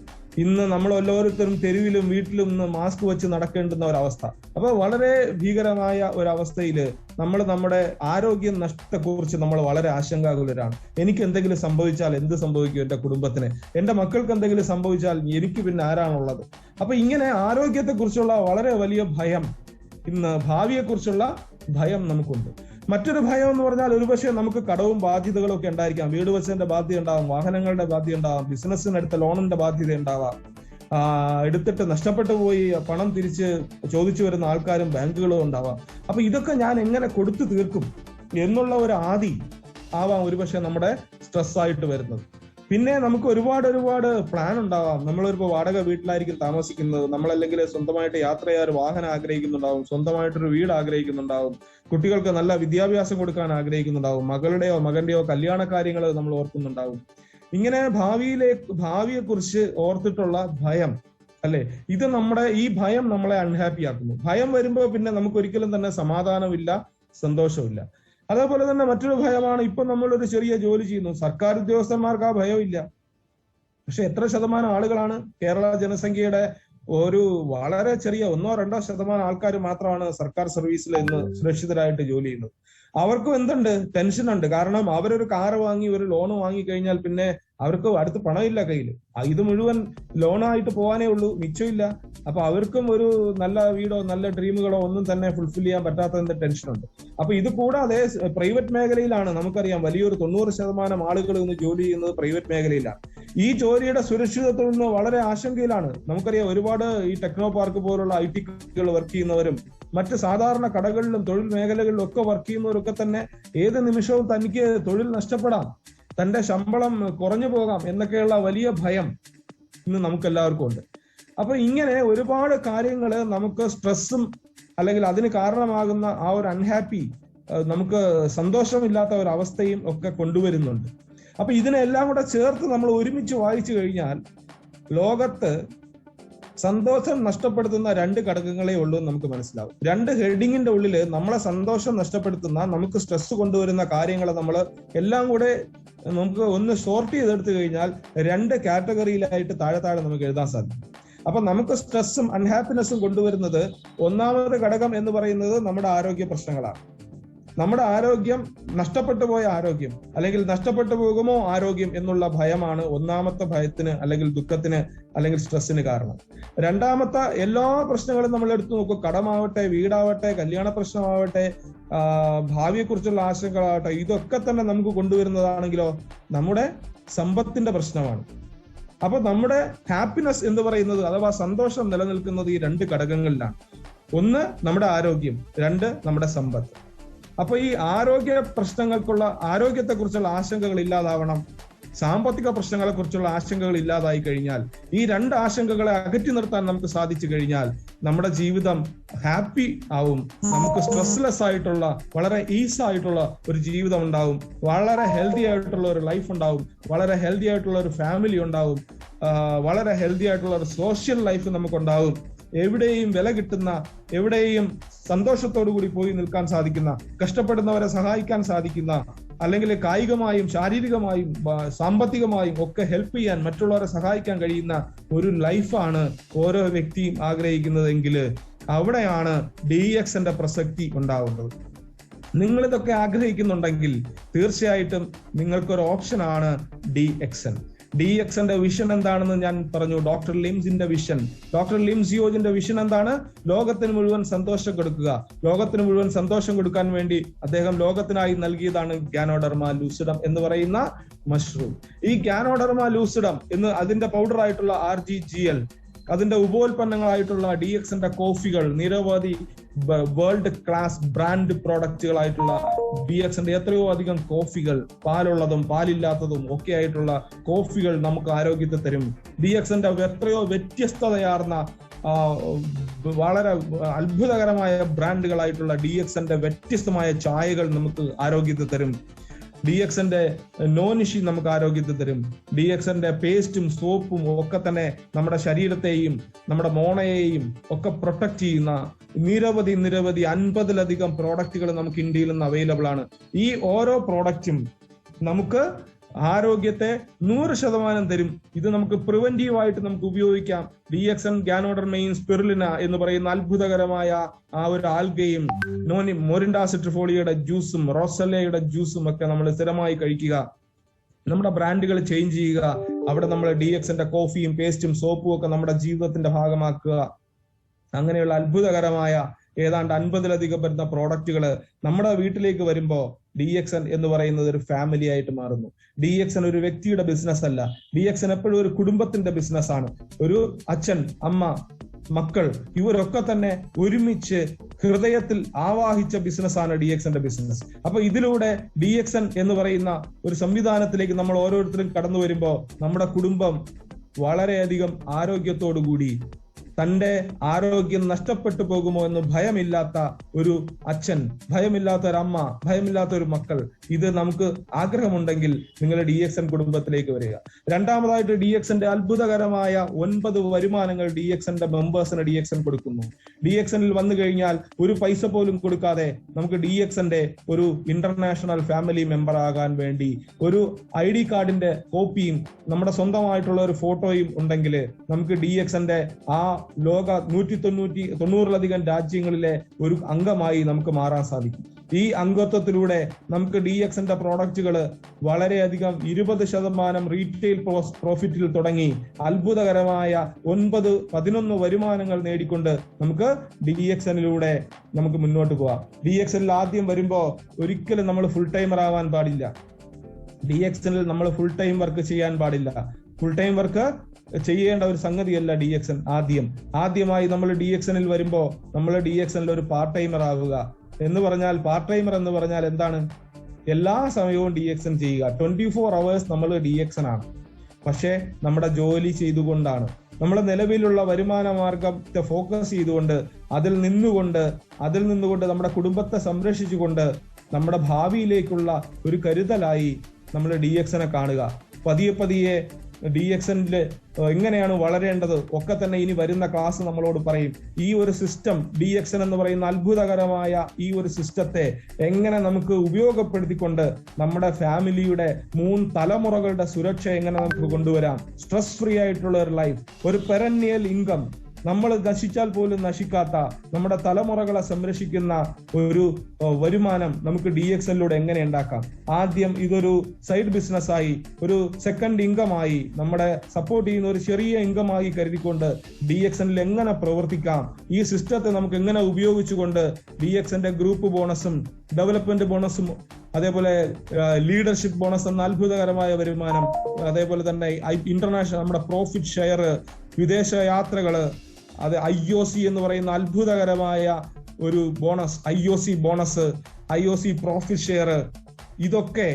ഇന്ന് നമ്മൾ ഓരോരുത്തരും തെരുവിലും വീട്ടിലും ഇന്ന് മാസ്ക് വെച്ച് നടക്കേണ്ടുന്ന ഒരവസ്ഥ. അപ്പൊ വളരെ ഭീകരമായ ഒരവസ്ഥയിൽ നമ്മൾ നമ്മുടെ ആരോഗ്യ നഷ്ടത്തെക്കുറിച്ച് നമ്മൾ വളരെ ആശങ്കാകുലരാണ്. എനിക്ക് എന്തെങ്കിലും സംഭവിച്ചാൽ എന്ത് സംഭവിക്കും എന്റെ കുടുംബത്തിന്? എന്റെ മക്കൾക്ക് എന്തെങ്കിലും സംഭവിച്ചാൽ എനിക്ക് പിന്നെ ആരാണുള്ളത്? അപ്പൊ ഇങ്ങനെ ആരോഗ്യത്തെക്കുറിച്ചുള്ള വളരെ വലിയ ഭയം, ഇന്ന് ഭാവിയെക്കുറിച്ചുള്ള ഭയം നമുക്കുണ്ട്. മറ്റൊരു ഭയം എന്ന് പറഞ്ഞാൽ, ഒരുപക്ഷെ നമുക്ക് കടവും ബാധ്യതകളും ഒക്കെ ഉണ്ടായിരിക്കാം. വീട് വെച്ചതിന്റെ ബാധ്യത ഉണ്ടാവാം, വാഹനങ്ങളുടെ ബാധ്യത ഉണ്ടാവാം, ബിസിനസ്സിനെടുത്ത ലോണിന്റെ ബാധ്യത ഉണ്ടാവാം, എടുത്തിട്ട് നഷ്ടപ്പെട്ടു പോയി പണം തിരിച്ച് ചോദിച്ചു വരുന്ന ആൾക്കാരും ബാങ്കുകളും ഉണ്ടാവാം. അപ്പൊ ഇതൊക്കെ ഞാൻ എങ്ങനെ കൊടുത്തു തീർക്കും എന്നുള്ള ഒരു ആദി ആവാം ഒരുപക്ഷെ നമ്മുടെ സ്ട്രെസ് ആയിട്ട് വരുന്നത്. പിന്നെ നമുക്ക് ഒരുപാട് പ്ലാൻ ഉണ്ടാവാം. നമ്മളിപ്പോ വാടക വീട്ടിലായിരിക്കും താമസിക്കുന്നത്, നമ്മളല്ലെങ്കിൽ സ്വന്തമായിട്ട് യാത്ര ചെയ്യാൻ ഒരു വാഹനം ആഗ്രഹിക്കുന്നുണ്ടാവും, സ്വന്തമായിട്ടൊരു വീട് ആഗ്രഹിക്കുന്നുണ്ടാവും, കുട്ടികൾക്ക് നല്ല വിദ്യാഭ്യാസം കൊടുക്കാൻ ആഗ്രഹിക്കുന്നുണ്ടാവും, മകളുടെയോ മകന്റെയോ കല്യാണ കാര്യങ്ങൾ നമ്മൾ ഓർക്കുന്നുണ്ടാവും. ഇങ്ങനെ ഭാവിയെ കുറിച്ച് ഓർത്തിട്ടുള്ള ഭയം, അല്ലെ? ഇത് ഈ ഭയം നമ്മളെ അൺഹാപ്പി ആക്കുന്നു. ഭയം വരുമ്പോൾ പിന്നെ നമുക്ക് ഒരിക്കലും തന്നെ സമാധാനമില്ല, സന്തോഷമില്ല. അതേപോലെ തന്നെ മറ്റൊരു ഭയമാണ്, ഇപ്പൊ നമ്മളൊരു ചെറിയ ജോലി ചെയ്യുന്നു, സർക്കാർ ഉദ്യോഗസ്ഥന്മാർക്ക് ആ ഭയമില്ല. പക്ഷെ എത്ര ശതമാനം ആളുകളാണ്? കേരള ജനസംഖ്യയുടെ ഒരു വളരെ ചെറിയ 1-2% ആൾക്കാർ മാത്രമാണ് സർക്കാർ സർവീസിൽ ഇന്ന് സുരക്ഷിതരായിട്ട് ജോലി ചെയ്യുന്നത്. അവർക്കും എന്തുണ്ട്? ടെൻഷൻ ഉണ്ട്. കാരണം അവരൊരു കാറ് വാങ്ങി ഒരു ലോൺ വാങ്ങി കഴിഞ്ഞാൽ പിന്നെ അവർക്ക് അടുത്ത് പണമില്ല കയ്യിൽ. ഇത് മുഴുവൻ ലോണായിട്ട് പോകാനേ ഉള്ളൂ, മിച്ചമില്ല. അപ്പൊ അവർക്കും ഒരു നല്ല വീടോ നല്ല ഡ്രീമുകളോ ഒന്നും തന്നെ ഫുൾഫിൽ ചെയ്യാൻ പറ്റാത്തതിന്റെ ടെൻഷനുണ്ട്. അപ്പൊ ഇത് കൂടാതെ പ്രൈവറ്റ് മേഖലയിലാണ് നമുക്കറിയാം, വലിയൊരു 90% ആളുകൾ ഇന്ന് ജോലി ചെയ്യുന്നത് പ്രൈവറ്റ് മേഖലയിലാണ്. ഈ ജോലിയുടെ സുരക്ഷിതത്വം ഇന്ന് വളരെ ആശങ്കയിലാണ്. നമുക്കറിയാം, ഒരുപാട് ഈ ടെക്നോ പാർക്ക് പോലുള്ള IT വർക്ക് ചെയ്യുന്നവരും മറ്റ് സാധാരണ കടകളിലും തൊഴിൽ മേഖലകളിലും ഒക്കെ വർക്ക് ചെയ്യുന്നവരൊക്കെ തന്നെ ഏത് നിമിഷവും തനിക്ക് തൊഴിൽ നഷ്ടപ്പെടാം, തന്റെ ശമ്പളം കുറഞ്ഞു പോകാം എന്നൊക്കെയുള്ള വലിയ ഭയം ഇന്ന് നമുക്ക് എല്ലാവർക്കും ഉണ്ട്. അപ്പൊ ഇങ്ങനെ ഒരുപാട് കാര്യങ്ങൾ നമുക്ക് സ്ട്രെസ്സും അല്ലെങ്കിൽ അതിന് കാരണമാകുന്ന ആ ഒരു അൺഹാപ്പി, നമുക്ക് സന്തോഷമില്ലാത്ത ഒരു അവസ്ഥയും ഒക്കെ കൊണ്ടുവരുന്നുണ്ട്. അപ്പൊ ഇതിനെല്ലാം കൂടെ ചേർത്ത് നമ്മൾ ഒരുമിച്ച് വായിച്ചു കഴിഞ്ഞാൽ ലോകത്ത് സന്തോഷം നഷ്ടപ്പെടുത്തുന്ന 2 ഘടകങ്ങളെ ഉള്ളൂ എന്ന് നമുക്ക് മനസ്സിലാവും. 2 ഹെഡിങ്ങിന്റെ ഉള്ളിൽ നമ്മളെ സന്തോഷം നഷ്ടപ്പെടുത്തുന്ന, നമുക്ക് സ്ട്രെസ് കൊണ്ടുവരുന്ന കാര്യങ്ങളെ നമ്മൾ എല്ലാം കൂടെ നമുക്ക് ഒന്ന് സോർട്ട് ചെയ്തെടുത്തു കഴിഞ്ഞാൽ 2 കാറ്റഗറിയിലായിട്ട് താഴെ നമുക്ക് എഴുതാൻ സാധിക്കും. അപ്പൊ നമുക്ക് സ്ട്രെസ്സും അൺഹാപ്പിനെസ്സും കൊണ്ടുവരുന്നത് ഒന്നാമത്തെ ഘടകം എന്ന് പറയുന്നത് നമ്മുടെ ആരോഗ്യ പ്രശ്നങ്ങളാണ്. നമ്മുടെ ആരോഗ്യം, നഷ്ടപ്പെട്ടു പോയ ആരോഗ്യം അല്ലെങ്കിൽ നഷ്ടപ്പെട്ടു പോകുമോ ആരോഗ്യം എന്നുള്ള ഭയമാണ് ഒന്നാമത്തെ ഭയത്തിന് അല്ലെങ്കിൽ ദുഃഖത്തിന് അല്ലെങ്കിൽ സ്ട്രെസ്സിന് കാരണം. രണ്ടാമത്തെ എല്ലാ പ്രശ്നങ്ങളും നമ്മൾ എടുത്തു നോക്കും. കടമാവട്ടെ, വീടാവട്ടെ, കല്യാണ പ്രശ്നമാവട്ടെ, ഭാവിയെക്കുറിച്ചുള്ള ആശങ്കകളാവട്ടെ, ഇതൊക്കെ തന്നെ നമുക്ക് കൊണ്ടുവരുന്നതാണെങ്കിലോ നമ്മുടെ സമ്പത്തിന്റെ പ്രശ്നമാണ്. അപ്പൊ നമ്മുടെ ഹാപ്പിനെസ് എന്ന് പറയുന്നത് അഥവാ സന്തോഷം നിലനിൽക്കുന്നത് ഈ 2 ഘടകങ്ങളിലാണ്. ഒന്ന് നമ്മുടെ ആരോഗ്യം, 2 നമ്മുടെ സമ്പത്ത്. അപ്പൊ ഈ ആരോഗ്യത്തെക്കുറിച്ചുള്ള ആശങ്കകൾ ഇല്ലാതാവണം, സാമ്പത്തിക പ്രശ്നങ്ങളെ കുറിച്ചുള്ള ആശങ്കകൾ ഇല്ലാതായി കഴിഞ്ഞാൽ, ഈ 2 ആശങ്കകളെ അകറ്റി നിർത്താൻ നമുക്ക് സാധിച്ചു കഴിഞ്ഞാൽ നമ്മുടെ ജീവിതം ഹാപ്പി ആവും. നമുക്ക് സ്ട്രെസ്ലെസ് ആയിട്ടുള്ള, വളരെ ഈസ് ആയിട്ടുള്ള ഒരു ജീവിതം ഉണ്ടാവും, വളരെ ഹെൽത്തി ആയിട്ടുള്ള ഒരു ലൈഫ് ഉണ്ടാവും, വളരെ ഹെൽത്തി ആയിട്ടുള്ള ഒരു ഫാമിലി ഉണ്ടാവും, വളരെ ഹെൽത്തി ആയിട്ടുള്ള ഒരു സോഷ്യൽ ലൈഫ് നമുക്കുണ്ടാവും. എവിടെയും വില കിട്ടുന്ന, എവിടെയും സന്തോഷത്തോടു കൂടി പോയി നിൽക്കാൻ സാധിക്കുന്ന, കഷ്ടപ്പെടുന്നവരെ സഹായിക്കാൻ സാധിക്കുന്ന, അല്ലെങ്കിൽ കായികമായും ശാരീരികമായും സാമ്പത്തികമായും ഒക്കെ ഹെൽപ്പ് ചെയ്യാൻ, മറ്റുള്ളവരെ സഹായിക്കാൻ കഴിയുന്ന ഒരു ലൈഫാണ് ഓരോ വ്യക്തിയും ആഗ്രഹിക്കുന്നതെങ്കിൽ അവിടെയാണ് DXന്റെ പ്രസക്തി ഉണ്ടാവുന്നത്. നിങ്ങൾ ഇതൊക്കെ ആഗ്രഹിക്കുന്നുണ്ടെങ്കിൽ തീർച്ചയായിട്ടും നിങ്ങൾക്കൊരു ഓപ്ഷനാണ് DXN. DXന്റെ വിഷൻ എന്താണെന്ന് ഞാൻ പറഞ്ഞു. ഡോക്ടർ ലിംസിന്റെ വിഷൻ, ഡോക്ടർ ലിംസ് യോജിന്റെ വിഷൻ എന്താണ്? ലോകത്തിന് മുഴുവൻ സന്തോഷം കൊടുക്കുക. ലോകത്തിന് മുഴുവൻ സന്തോഷം കൊടുക്കാൻ വേണ്ടി അദ്ദേഹം ലോകത്തിനായി നൽകിയതാണ് ഗാനോഡെർമ ലൂസിഡം എന്ന് പറയുന്ന മഷ്റൂം. ഈ ഗാനോഡെർമ ലൂസിഡം എന്ന് അതിന്റെ പൗഡർ ആയിട്ടുള്ള RGGL, അതിന്റെ ഉപോൽപ്പന്നങ്ങളായിട്ടുള്ള DXന്റെ കോഫികൾ, നിരവധി വേൾഡ് ക്ലാസ് ബ്രാൻഡ് പ്രോഡക്റ്റുകളായിട്ടുള്ള DXന്റെ എത്രയോ അധികം കോഫികൾ, പാലുള്ളതും പാലില്ലാത്തതും ഒക്കെ ആയിട്ടുള്ള കോഫികൾ നമുക്ക് ആരോഗ്യത്തെ തരും. DXന്റെ എത്രയോ വ്യത്യസ്തതയാർന്ന വളരെ അത്ഭുതകരമായ ബ്രാൻഡുകളായിട്ടുള്ള DXന്റെ വ്യത്യസ്തമായ ചായകൾ നമുക്ക് ആരോഗ്യത്തെ തരും. DXന്റെ നോനിഷി നമുക്ക് ആരോഗ്യത്തെ തരും. DXന്റെ പേസ്റ്റും സോപ്പും ഒക്കെ തന്നെ നമ്മുടെ ശരീരത്തെയും നമ്മുടെ മോണയെയും ഒക്കെ പ്രൊട്ടക്ട് ചെയ്യുന്ന നിരവധി 50-ലധികം പ്രോഡക്റ്റുകൾ നമുക്ക് ഇന്ത്യയിൽ നിന്ന് അവൈലബിൾ ആണ്. ഈ ഓരോ പ്രോഡക്റ്റും നമുക്ക് ആരോഗ്യത്തെ 100% തരും. ഇത് നമുക്ക് പ്രിവെന്റീവ് ആയിട്ട് നമുക്ക് ഉപയോഗിക്കാം. DXN, ഗാനോഡെർമയും സ്പിറുലിന എന്ന് പറയുന്ന അത്ഭുതകരമായ ആ ഒരു ആൽഗയും, മോരിൻഡ സിട്രിഫോളിയയുടെ ജ്യൂസും റോസല്ലയുടെ ജ്യൂസും ഒക്കെ നമ്മൾ സ്ഥിരമായി കഴിക്കുക. നമ്മുടെ ബ്രാൻഡുകൾ ചേഞ്ച് ചെയ്യുക. അവിടെ നമ്മൾ DXന്റെ കോഫിയും പേസ്റ്റും സോപ്പും ഒക്കെ നമ്മുടെ ജീവിതത്തിന്റെ ഭാഗമാക്കുക. അങ്ങനെയുള്ള അത്ഭുതകരമായ ഏതാണ്ട് 50-ലധികം വരുന്ന പ്രോഡക്റ്റുകൾ നമ്മുടെ വീട്ടിലേക്ക് വരുമ്പോ DXN എന്ന് പറയുന്നത് ഒരു ഫാമിലി ആയിട്ട് മാറുന്നു. DXN ഒരു വ്യക്തിയുടെ ബിസിനസ് അല്ല. DXN എപ്പോഴും ഒരു കുടുംബത്തിന്റെ ബിസിനസ് ആണ്. ഒരു അച്ഛൻ, അമ്മ, മക്കൾ ഇവരൊക്കെ തന്നെ ഒരുമിച്ച് ഹൃദയത്തിൽ ആവാഹിച്ച ബിസിനസ്സാണ് DXന്റെ ബിസിനസ്. അപ്പൊ ഇതിലൂടെ DXN എന്ന് പറയുന്ന ഒരു സംവിധാനത്തിലേക്ക് നമ്മൾ ഓരോരുത്തരും കടന്നു വരുമ്പോ നമ്മുടെ കുടുംബം വളരെയധികം ആരോഗ്യത്തോടു കൂടി, തന്റെ ആരോഗ്യം നഷ്ടപ്പെട്ടു പോകുമോ എന്ന് ഭയമില്ലാത്ത ഒരു അച്ഛൻ, ഭയമില്ലാത്ത ഒരു അമ്മ, ഭയമില്ലാത്ത ഒരു മക്കൾ, ഇത് നമുക്ക് ആഗ്രഹമുണ്ടെങ്കിൽ നിങ്ങൾ DXN കുടുംബത്തിലേക്ക് വരിക. രണ്ടാമതായിട്ട് DXന്റെ അത്ഭുതകരമായ 9 വരുമാനങ്ങൾ DXന്റെ മെമ്പേഴ്സിന് DXN കൊടുക്കുന്നു. DXNിൽ വന്നു കഴിഞ്ഞാൽ ഒരു പൈസ പോലും കൊടുക്കാതെ നമുക്ക് DXന്റെ ഒരു ഇന്റർനാഷണൽ ഫാമിലി മെമ്പർ ആകാൻ വേണ്ടി ഒരു ID കാർഡിന്റെ കോപ്പിയും നമ്മുടെ സ്വന്തമായിട്ടുള്ള ഒരു ഫോട്ടോയും ഉണ്ടെങ്കിൽ നമുക്ക് DXന്റെ ആ ലോക 190-ലധികം രാജ്യങ്ങളിലെ ഒരു അംഗമായി നമുക്ക് മാറാൻ സാധിക്കും. ഈ അംഗത്വത്തിലൂടെ നമുക്ക് DXന്റെ പ്രോഡക്റ്റുകൾ വളരെയധികം 20% റീറ്റെയിൽ പ്രോഫിറ്റിൽ തുടങ്ങി അത്ഭുതകരമായ 9-11 വരുമാനങ്ങൾ നേടിക്കൊണ്ട് നമുക്ക് DXനിലൂടെ നമുക്ക് മുന്നോട്ട് പോവാം. DXനിൽ ആദ്യം വരുമ്പോ ഒരിക്കലും നമ്മൾ ഫുൾ ടൈമർ ആവാൻ പാടില്ല. DXനിൽ നമ്മൾ ഫുൾ ടൈം വർക്ക് ചെയ്യാൻ പാടില്ല. ഫുൾ ടൈം വർക്ക് ചെയ്യേണ്ട ഒരു സംഗതിയല്ല DXN. ആദ്യമായി നമ്മൾ DXനിൽ വരുമ്പോ നമ്മൾ DXനിൽ ഒരു പാർട്ട് ടൈമർ ആവുക എന്ന് പറഞ്ഞാൽ, പാർട്ട് ടൈമർ എന്ന് പറഞ്ഞാൽ എന്താണ്? എല്ലാ സമയവും DXN ചെയ്യുക. 24 hours നമ്മൾ DXN ആണ്. പക്ഷെ നമ്മുടെ ജോലി ചെയ്തുകൊണ്ടാണ്. നമ്മളെ നിലവിലുള്ള വരുമാന മാർഗത്തെ ഫോക്കസ് ചെയ്തുകൊണ്ട് അതിൽ നിന്നുകൊണ്ട് നമ്മുടെ കുടുംബത്തെ സംരക്ഷിച്ചുകൊണ്ട് നമ്മുടെ ഭാവിയിലേക്കുള്ള ഒരു കരുതലായി നമ്മൾ DXനെ കാണുക. പതിയെ DXനില് എങ്ങനെയാണ് വളരേണ്ടത് ഒക്കെ തന്നെ ഇനി വരുന്ന ക്ലാസ് നമ്മളോട് പറയും. ഈ ഒരു സിസ്റ്റം DXN എന്ന് പറയുന്ന അത്ഭുതകരമായ ഈ ഒരു സിസ്റ്റത്തെ എങ്ങനെ നമുക്ക് ഉപയോഗപ്പെടുത്തിക്കൊണ്ട് നമ്മുടെ ഫാമിലിയുടെ 3 തലമുറകളുടെ സുരക്ഷ എങ്ങനെ നമുക്ക് കൊണ്ടുവരാം, സ്ട്രെസ് ഫ്രീ ആയിട്ടുള്ള ഒരു ലൈഫ്, ഒരു പെരന്യൽ ഇൻകം, നമ്മൾ നശിച്ചാൽ പോലും നശിക്കാത്ത നമ്മുടെ തലമുറകളെ സംരക്ഷിക്കുന്ന ഒരു വരുമാനം നമുക്ക് DXനിലൂടെ എങ്ങനെ ഉണ്ടാക്കാം. ആദ്യം ഇതൊരു സൈഡ് ബിസിനസ്സായി, ഒരു സെക്കൻഡ് ഇൻകമായി, നമ്മുടെ സപ്പോർട്ട് ചെയ്യുന്ന ഒരു ചെറിയ ഇൻകമായി കരുതിക്കൊണ്ട് DXനിൽ എങ്ങനെ പ്രവർത്തിക്കാം, ഈ സിസ്റ്റത്തെ നമുക്ക് എങ്ങനെ ഉപയോഗിച്ചുകൊണ്ട് DXന്റെ ഗ്രൂപ്പ് ബോണസും ഡെവലപ്മെന്റ് ബോണസും അതേപോലെ ലീഡർഷിപ്പ് ബോണസ് എന്ന അത്ഭുതകരമായ വരുമാനം, അതേപോലെ തന്നെ ഇന്റർനാഷണൽ നമ്മുടെ പ്രോഫിറ്റ് ഷെയർ, വിദേശ യാത്രകള്, അത് IOC എന്ന് പറയുന്ന അത്ഭുതകരമായ ഒരു ബോണസ്, IOC പ്രോഫിറ്റ് ഷെയർ, ഇതൊക്കെ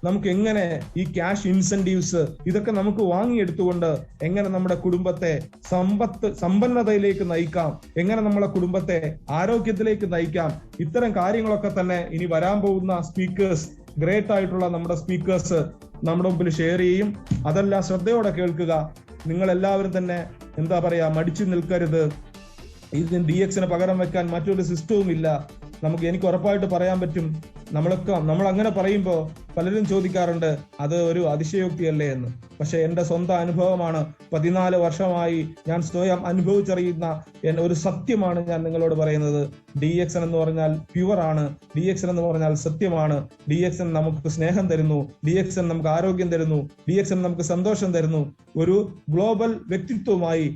നമുക്ക് എങ്ങനെ ഈ ക്യാഷ് ഇൻസെന്റീവ്സ് ഇതൊക്കെ നമുക്ക് വാങ്ങിയെടുത്തുകൊണ്ട് എങ്ങനെ നമ്മുടെ കുടുംബത്തെ സമ്പന്നതയിലേക്ക് നയിക്കാം, എങ്ങനെ നമ്മളെ കുടുംബത്തെ ആരോഗ്യത്തിലേക്ക് നയിക്കാം, ഇത്തരം കാര്യങ്ങളൊക്കെ തന്നെ ഇനി വരാൻ പോകുന്ന സ്പീക്കേഴ്സ്, ഗ്രേറ്റ് ആയിട്ടുള്ള നമ്മുടെ സ്പീക്കേഴ്സ് നമ്മുടെ മുമ്പിൽ ഷെയർ ചെയ്യും. അതെല്ലാം ശ്രദ്ധയോടെ കേൾക്കുക. നിങ്ങൾ എല്ലാവരും തന്നെ എന്താ പറയാ, മടിച്ചു നിൽക്കരുത്. ഇതിന് DXന് പകരം വെക്കാൻ മറ്റൊരു സിസ്റ്റവും ഇല്ല. എനിക്ക് ഉറപ്പായിട്ട് പറയാൻ പറ്റും. നമ്മൾ അങ്ങനെ പറയുമ്പോൾ പലരും ചോദിക്കാറുണ്ട് അത് ഒരു അതിശയോക്തിയല്ലേ എന്ന്. പക്ഷെ എന്റെ സ്വന്തം അനുഭവമാണ്. 14 വർഷമായി ഞാൻ സ്വയം അനുഭവിച്ചറിയുന്ന ഒരു സത്യമാണ് ഞാൻ നിങ്ങളോട് പറയുന്നത്. DXN എന്ന് പറഞ്ഞാൽ പ്യുവറാണ്, DXN എന്ന് പറഞ്ഞാൽ സത്യമാണ്. DXN നമുക്ക് സ്നേഹം തരുന്നു, DXN നമുക്ക് ആരോഗ്യം തരുന്നു, DXN നമുക്ക് സന്തോഷം തരുന്നു. ഒരു ഗ്ലോബൽ വ്യക്തിത്വമായി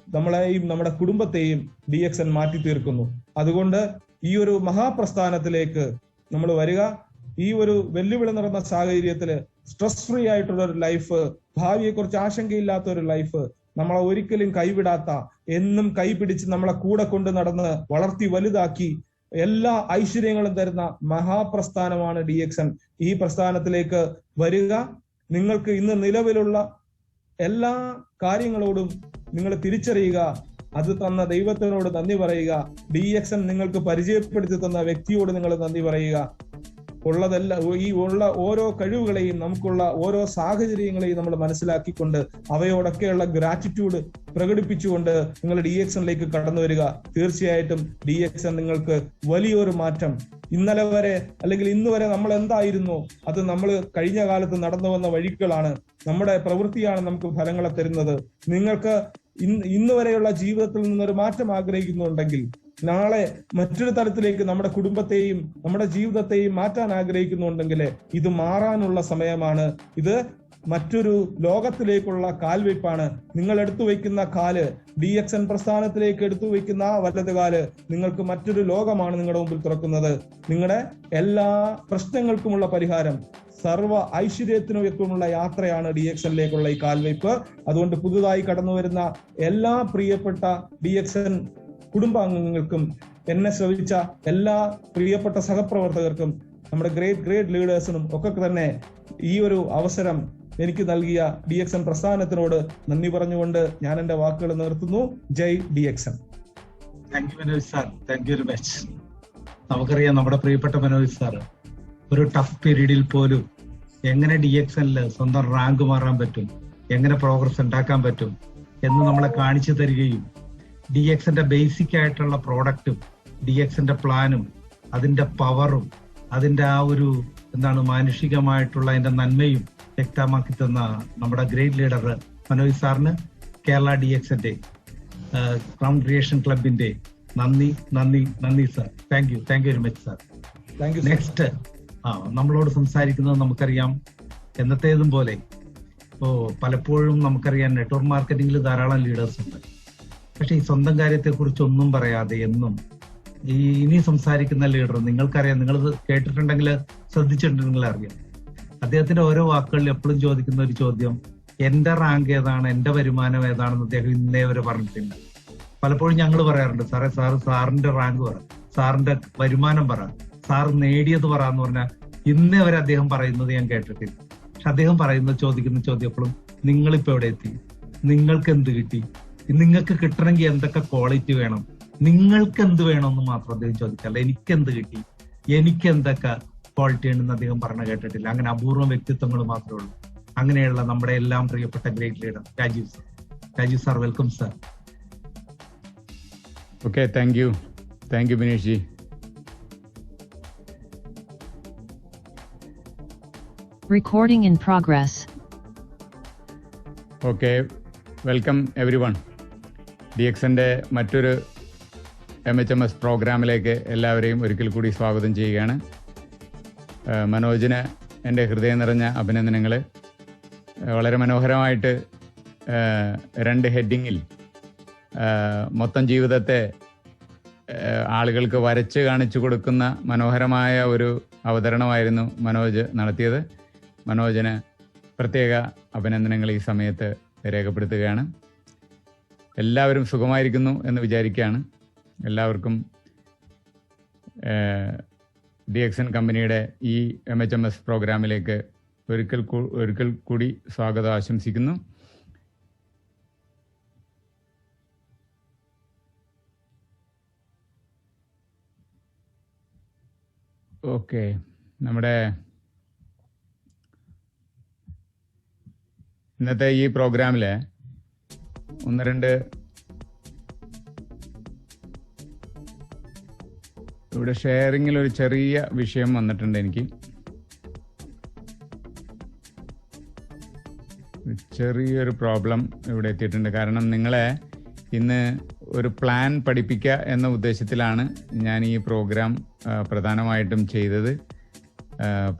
നമ്മളെയും നമ്മുടെ കുടുംബത്തെയും DXN മാറ്റി തീർക്കുന്നു. അതുകൊണ്ട് ഈ ഒരു മഹാപ്രസ്ഥാനത്തിലേക്ക് നമ്മൾ വരിക. ഈ ഒരു വെല്ലുവിളി നിറഞ്ഞ സാഹചര്യത്തില് സ്ട്രെസ് ഫ്രീ ആയിട്ടുള്ള ഒരു ലൈഫ്, ഭാവിയെക്കുറിച്ച് ആശങ്കയില്ലാത്ത ഒരു ലൈഫ്, നമ്മളെ ഒരിക്കലും കൈവിടാത്ത, എന്നും കൈപിടിച്ച് നമ്മളെ കൂടെ കൊണ്ട് നടന്ന് വളർത്തി വലുതാക്കി എല്ലാ ഐശ്വര്യങ്ങളും തരുന്ന മഹാപ്രസ്ഥാനമാണ് DXN. ഈ പ്രസ്ഥാനത്തിലേക്ക് വരിക. നിങ്ങൾക്ക് ഇന്ന് നിലവിലുള്ള എല്ലാ കാര്യങ്ങളോടും നിങ്ങൾ തിരിച്ചറിയുക, അത് തന്ന ദൈവത്തിനോട് നന്ദി പറയുക, DXN നിങ്ങൾക്ക് പരിചയപ്പെടുത്തി തന്ന വ്യക്തിയോട് നിങ്ങൾ നന്ദി പറയുക. ഉള്ള ഓരോ കഴിവുകളെയും, നമുക്കുള്ള ഓരോ സാഹചര്യങ്ങളെയും നമ്മൾ മനസ്സിലാക്കിക്കൊണ്ട് അവയോടൊക്കെയുള്ള ഗ്രാറ്റിറ്റ്യൂഡ് പ്രകടിപ്പിച്ചുകൊണ്ട് നിങ്ങൾ DXNലേക്ക് കടന്നു വരിക. തീർച്ചയായിട്ടും DXN നിങ്ങൾക്ക് വലിയൊരു മാറ്റം, ഇന്നലെ വരെ അല്ലെങ്കിൽ ഇന്ന് വരെ നമ്മൾ എന്തായിരുന്നു, അത് നമ്മൾ കഴിഞ്ഞ കാലത്ത് നടന്നു വന്ന വഴികളാണ്, നമ്മുടെ പ്രവൃത്തിയാണ് നമുക്ക് ഫലങ്ങളെ തരുന്നത്. നിങ്ങൾക്ക് ഇന്ന് വരെയുള്ള ജീവിതത്തിൽ നിന്നൊരു മാറ്റം ആഗ്രഹിക്കുന്നുണ്ടെങ്കിൽ നാളെ മറ്റൊരു തലത്തിലേക്ക് നമ്മുടെ കുടുംബത്തെയും നമ്മുടെ ജീവിതത്തെയും മാറ്റാൻ ആഗ്രഹിക്കുന്നുണ്ടെങ്കിൽ ഇത് മാറാനുള്ള സമയമാണ്. ഇത് മറ്റൊരു ലോകത്തിലേക്കുള്ള കാൽവയ്പ്പാണ്. നിങ്ങൾ എടുത്തു വയ്ക്കുന്ന കാല്, DXN പ്രസ്ഥാനത്തിലേക്ക് എടുത്തു വയ്ക്കുന്ന വലത് കാല് നിങ്ങൾക്ക് മറ്റൊരു ലോകമാണ് നിങ്ങളുടെ മുമ്പിൽ തുറക്കുന്നത്. നിങ്ങളുടെ എല്ലാ പ്രശ്നങ്ങൾക്കുമുള്ള പരിഹാരം, സർവ്വ ഐശ്വര്യത്തിനുമുള്ള യാത്രയാണ് DXNലേക്കുള്ള ഈ കാൽവയ്പ്. അതുകൊണ്ട് പുതുതായി കടന്നു വരുന്ന എല്ലാ പ്രിയപ്പെട്ട DXN കുടുംബാംഗങ്ങൾക്കും, എന്നെ ശ്രവിച്ച എല്ലാ പ്രിയപ്പെട്ട സഹപ്രവർത്തകർക്കും, നമ്മുടെ ഗ്രേറ്റ് ലീഡേഴ്സിനും ഒക്കെ തന്നെ ഈ ഒരു അവസരം എനിക്ക് നൽകിയ DXN പ്രസ്ഥാനത്തിനോട് നന്ദി പറഞ്ഞുകൊണ്ട് ഞാൻ എന്റെ വാക്കുകൾ നിർത്തുന്നു. ജയ് DXN. Thank you Manoj sir, thank you very much. നമുക്കറിയാം നമ്മുടെ പ്രിയപ്പെട്ട മനോജ് സാർ ഒരു ടഫ് പീരീഡിൽ പോലും എങ്ങനെ DXNല് സ്വന്തം റാങ്ക് മാറാൻ പറ്റും, എങ്ങനെ പ്രോഗ്രസ് ഉണ്ടാക്കാൻ പറ്റും എന്ന് നമ്മളെ കാണിച്ചു തരികയും DXന്റെ ബേസിക് ആയിട്ടുള്ള പ്രോഡക്റ്റും DXന്റെ പ്ലാനും അതിന്റെ പവറും അതിന്റെ ആ ഒരു മാനുഷികമായിട്ടുള്ള അതിന്റെ നന്മയും വ്യക്തമാക്കി തന്ന നമ്മുടെ ഗ്രേറ്റ് ലീഡർ മനോജ് സാറിന് കേരള DXന്റെ ക്രൗൺ ക്രിയേഷൻ ക്ലബിന്റെ നന്ദി sir. Thank you very much sir. Next നമ്മളോട് സംസാരിക്കുന്നത് നമുക്കറിയാം എന്നത്തേതും പോലെ പലപ്പോഴും നമുക്കറിയാം നെറ്റ്വർക്ക് മാർക്കറ്റിംഗിൽ ധാരാളം ലീഡേഴ്സ് ഉണ്ട്. പക്ഷെ ഈ സ്വന്തം കാര്യത്തെ കുറിച്ച് ഒന്നും പറയാതെ എന്നും ഇനി സംസാരിക്കുന്ന ലീഡർ നിങ്ങൾക്കറിയാം, നിങ്ങൾ കേട്ടിട്ടുണ്ടെങ്കിൽ ശ്രദ്ധിച്ചിട്ടുണ്ടെങ്കിൽ അറിയാം, അദ്ദേഹത്തിന്റെ ഓരോ വാക്കുകളിൽ എപ്പോഴും ചോദിക്കുന്ന ഒരു ചോദ്യം, എന്റെ റാങ്ക് ഏതാണ്, എന്റെ വരുമാനം ഏതാണെന്ന് അദ്ദേഹം ഇന്നേ വരെ പറഞ്ഞിട്ടില്ല. പലപ്പോഴും ഞങ്ങൾ പറയാറുണ്ട്, സാറിന്റെ റാങ്ക് പറ, സാറിന്റെ വരുമാനം പറ, സാർ നേടിയത് പറ എന്ന് പറഞ്ഞാൽ ഇന്നേ വരെ അദ്ദേഹം പറയുന്നത് ഞാൻ കേട്ടിട്ടില്ല. പക്ഷെ അദ്ദേഹം ചോദിക്കുന്ന ചോദ്യം എപ്പോഴും നിങ്ങളിപ്പോ എവിടെ എത്തി, നിങ്ങൾക്ക് എന്ത് കിട്ടി, നിങ്ങൾക്ക് കിട്ടണമെങ്കിൽ എന്തൊക്കെ ക്വാളിറ്റി വേണം, നിങ്ങൾക്ക് എന്ത് വേണമെന്ന് മാത്രം അദ്ദേഹം ചോദിക്കാറില്ല. എനിക്ക് എന്ത് കിട്ടി, എനിക്ക് എന്തൊക്കെ ക്വാളിറ്റി ഉണ്ടെന്ന് അദ്ദേഹം പറഞ്ഞു കേട്ടിട്ടില്ല. അങ്ങനെ അപൂർവം വ്യക്തിത്വങ്ങൾ മാത്രമേ ഉള്ളൂ. അങ്ങനെയുള്ള നമ്മുടെ എല്ലാം പ്രിയപ്പെട്ട great leader Rajeev sir. Rajeev sir, welcome sir. Okay, thank you Bineesh ji. Recording in progress. Okay, welcome everyone. DXന്റെ മറ്റൊരു MHMS പ്രോഗ്രാമിലേക്ക് എല്ലാവരെയും ഒരിക്കൽ കൂടി സ്വാഗതം ചെയ്യുകയാണ്. മനോജിന് എൻ്റെ ഹൃദയം നിറഞ്ഞ അഭിനന്ദനങ്ങൾ. വളരെ മനോഹരമായിട്ട് 2 ഹെഡിങ്ങിൽ മൊത്തം ജീവിതത്തെ ആളുകൾക്ക് വരച്ച് കാണിച്ചു കൊടുക്കുന്ന മനോഹരമായ ഒരു അവതരണമായിരുന്നു മനോജ് നടത്തിയത്. മനോജിന് പ്രത്യേക അഭിനന്ദനങ്ങൾ ഈ സമയത്ത് രേഖപ്പെടുത്തുകയാണ്. എല്ലാവരും സുഖമായിരിക്കുന്നു എന്ന് വിചാരിക്കുകയാണ്. എല്ലാവർക്കും DXN കമ്പനിയുടെ ഈ MHMS പ്രോഗ്രാമിലേക്ക് ഒരിക്കൽ കൂടി സ്വാഗതം ആശംസിക്കുന്നു. ഓക്കെ, നമ്മുടെ ഇന്നത്തെ ഈ പ്രോഗ്രാമിൽ 1-2 ഇവിടെ ഷെയറിങ്ങിൽ ഒരു ചെറിയ വിഷയം വന്നിട്ടുണ്ട്. എനിക്ക് ചെറിയൊരു പ്രോബ്ലം ഇവിടെ എത്തിയിട്ടുണ്ട്. കാരണം നിങ്ങളെ ഇന്ന് ഒരു പ്ലാൻ പഠിപ്പിക്കുക എന്ന ഉദ്ദേശത്തിലാണ് ഞാൻ ഈ പ്രോഗ്രാം പ്രധാനമായിട്ടും ചെയ്തത്.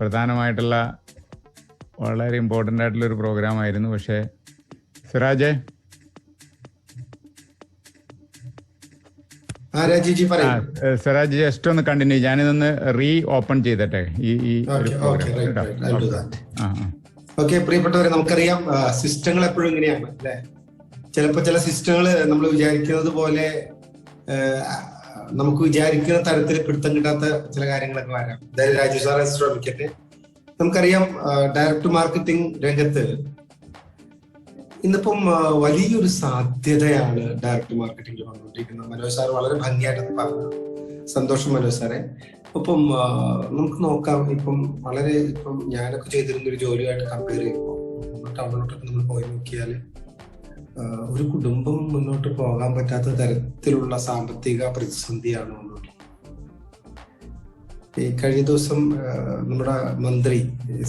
പ്രധാനമായിട്ടുള്ള വളരെ ഇമ്പോർട്ടൻ്റ് ആയിട്ടുള്ളൊരു പ്രോഗ്രാം ആയിരുന്നു. പക്ഷേ സിറാജ്, സിറാജ് ജസ്റ്റ് ഒന്ന് കണ്ടിന്യൂ. ഞാനിതൊന്ന് ഓപ്പൺ ചെയ്തട്ടെ ഈ ഓക്കെ. പ്രിയപ്പെട്ടവരെ, നമുക്കറിയാം സിസ്റ്റങ്ങൾ എപ്പോഴും ഇങ്ങനെയാണ് അല്ലെ. ചില സിസ്റ്റങ്ങൾ നമ്മൾ വിചാരിക്കുന്നത് പോലെ നമുക്ക് വിചാരിക്കുന്ന തരത്തിൽ പിടുത്തം കിട്ടാത്ത ചില കാര്യങ്ങളൊക്കെ വരാം. അതായത് രാജീവ് സാറെ ശ്രമിക്കട്ടെ. നമുക്കറിയാം ഡയറക്ട് മാർക്കറ്റിംഗ് രംഗത്ത് ഇന്നിപ്പം വലിയൊരു സാധ്യതയാണ് ഡയറക്ട് മാർക്കറ്റിംഗിൽ വന്നുകൊണ്ടിരിക്കുന്നത്. മനോജ് സാർ വളരെ ഭംഗിയായിട്ടൊന്ന് പറഞ്ഞു. സന്തോഷം മനോജ് സാറെ. അപ്പം നമുക്ക് നോക്കാം, ഇപ്പം ഞാനൊക്കെ ചെയ്തിരുന്ന ഒരു ജോലിയായിട്ട് കമ്പയർ ചെയ്യുമ്പോൾ ടൗണിലോട്ടൊക്കെ നമ്മൾ പോയി നോക്കിയാൽ ഒരു കുടുംബം മുന്നോട്ട് പോകാൻ പറ്റാത്ത തരത്തിലുള്ള സാമ്പത്തിക പ്രതിസന്ധിയാണ് മുന്നോട്ട്. ഈ കഴിഞ്ഞ ദിവസം നമ്മുടെ മന്ത്രി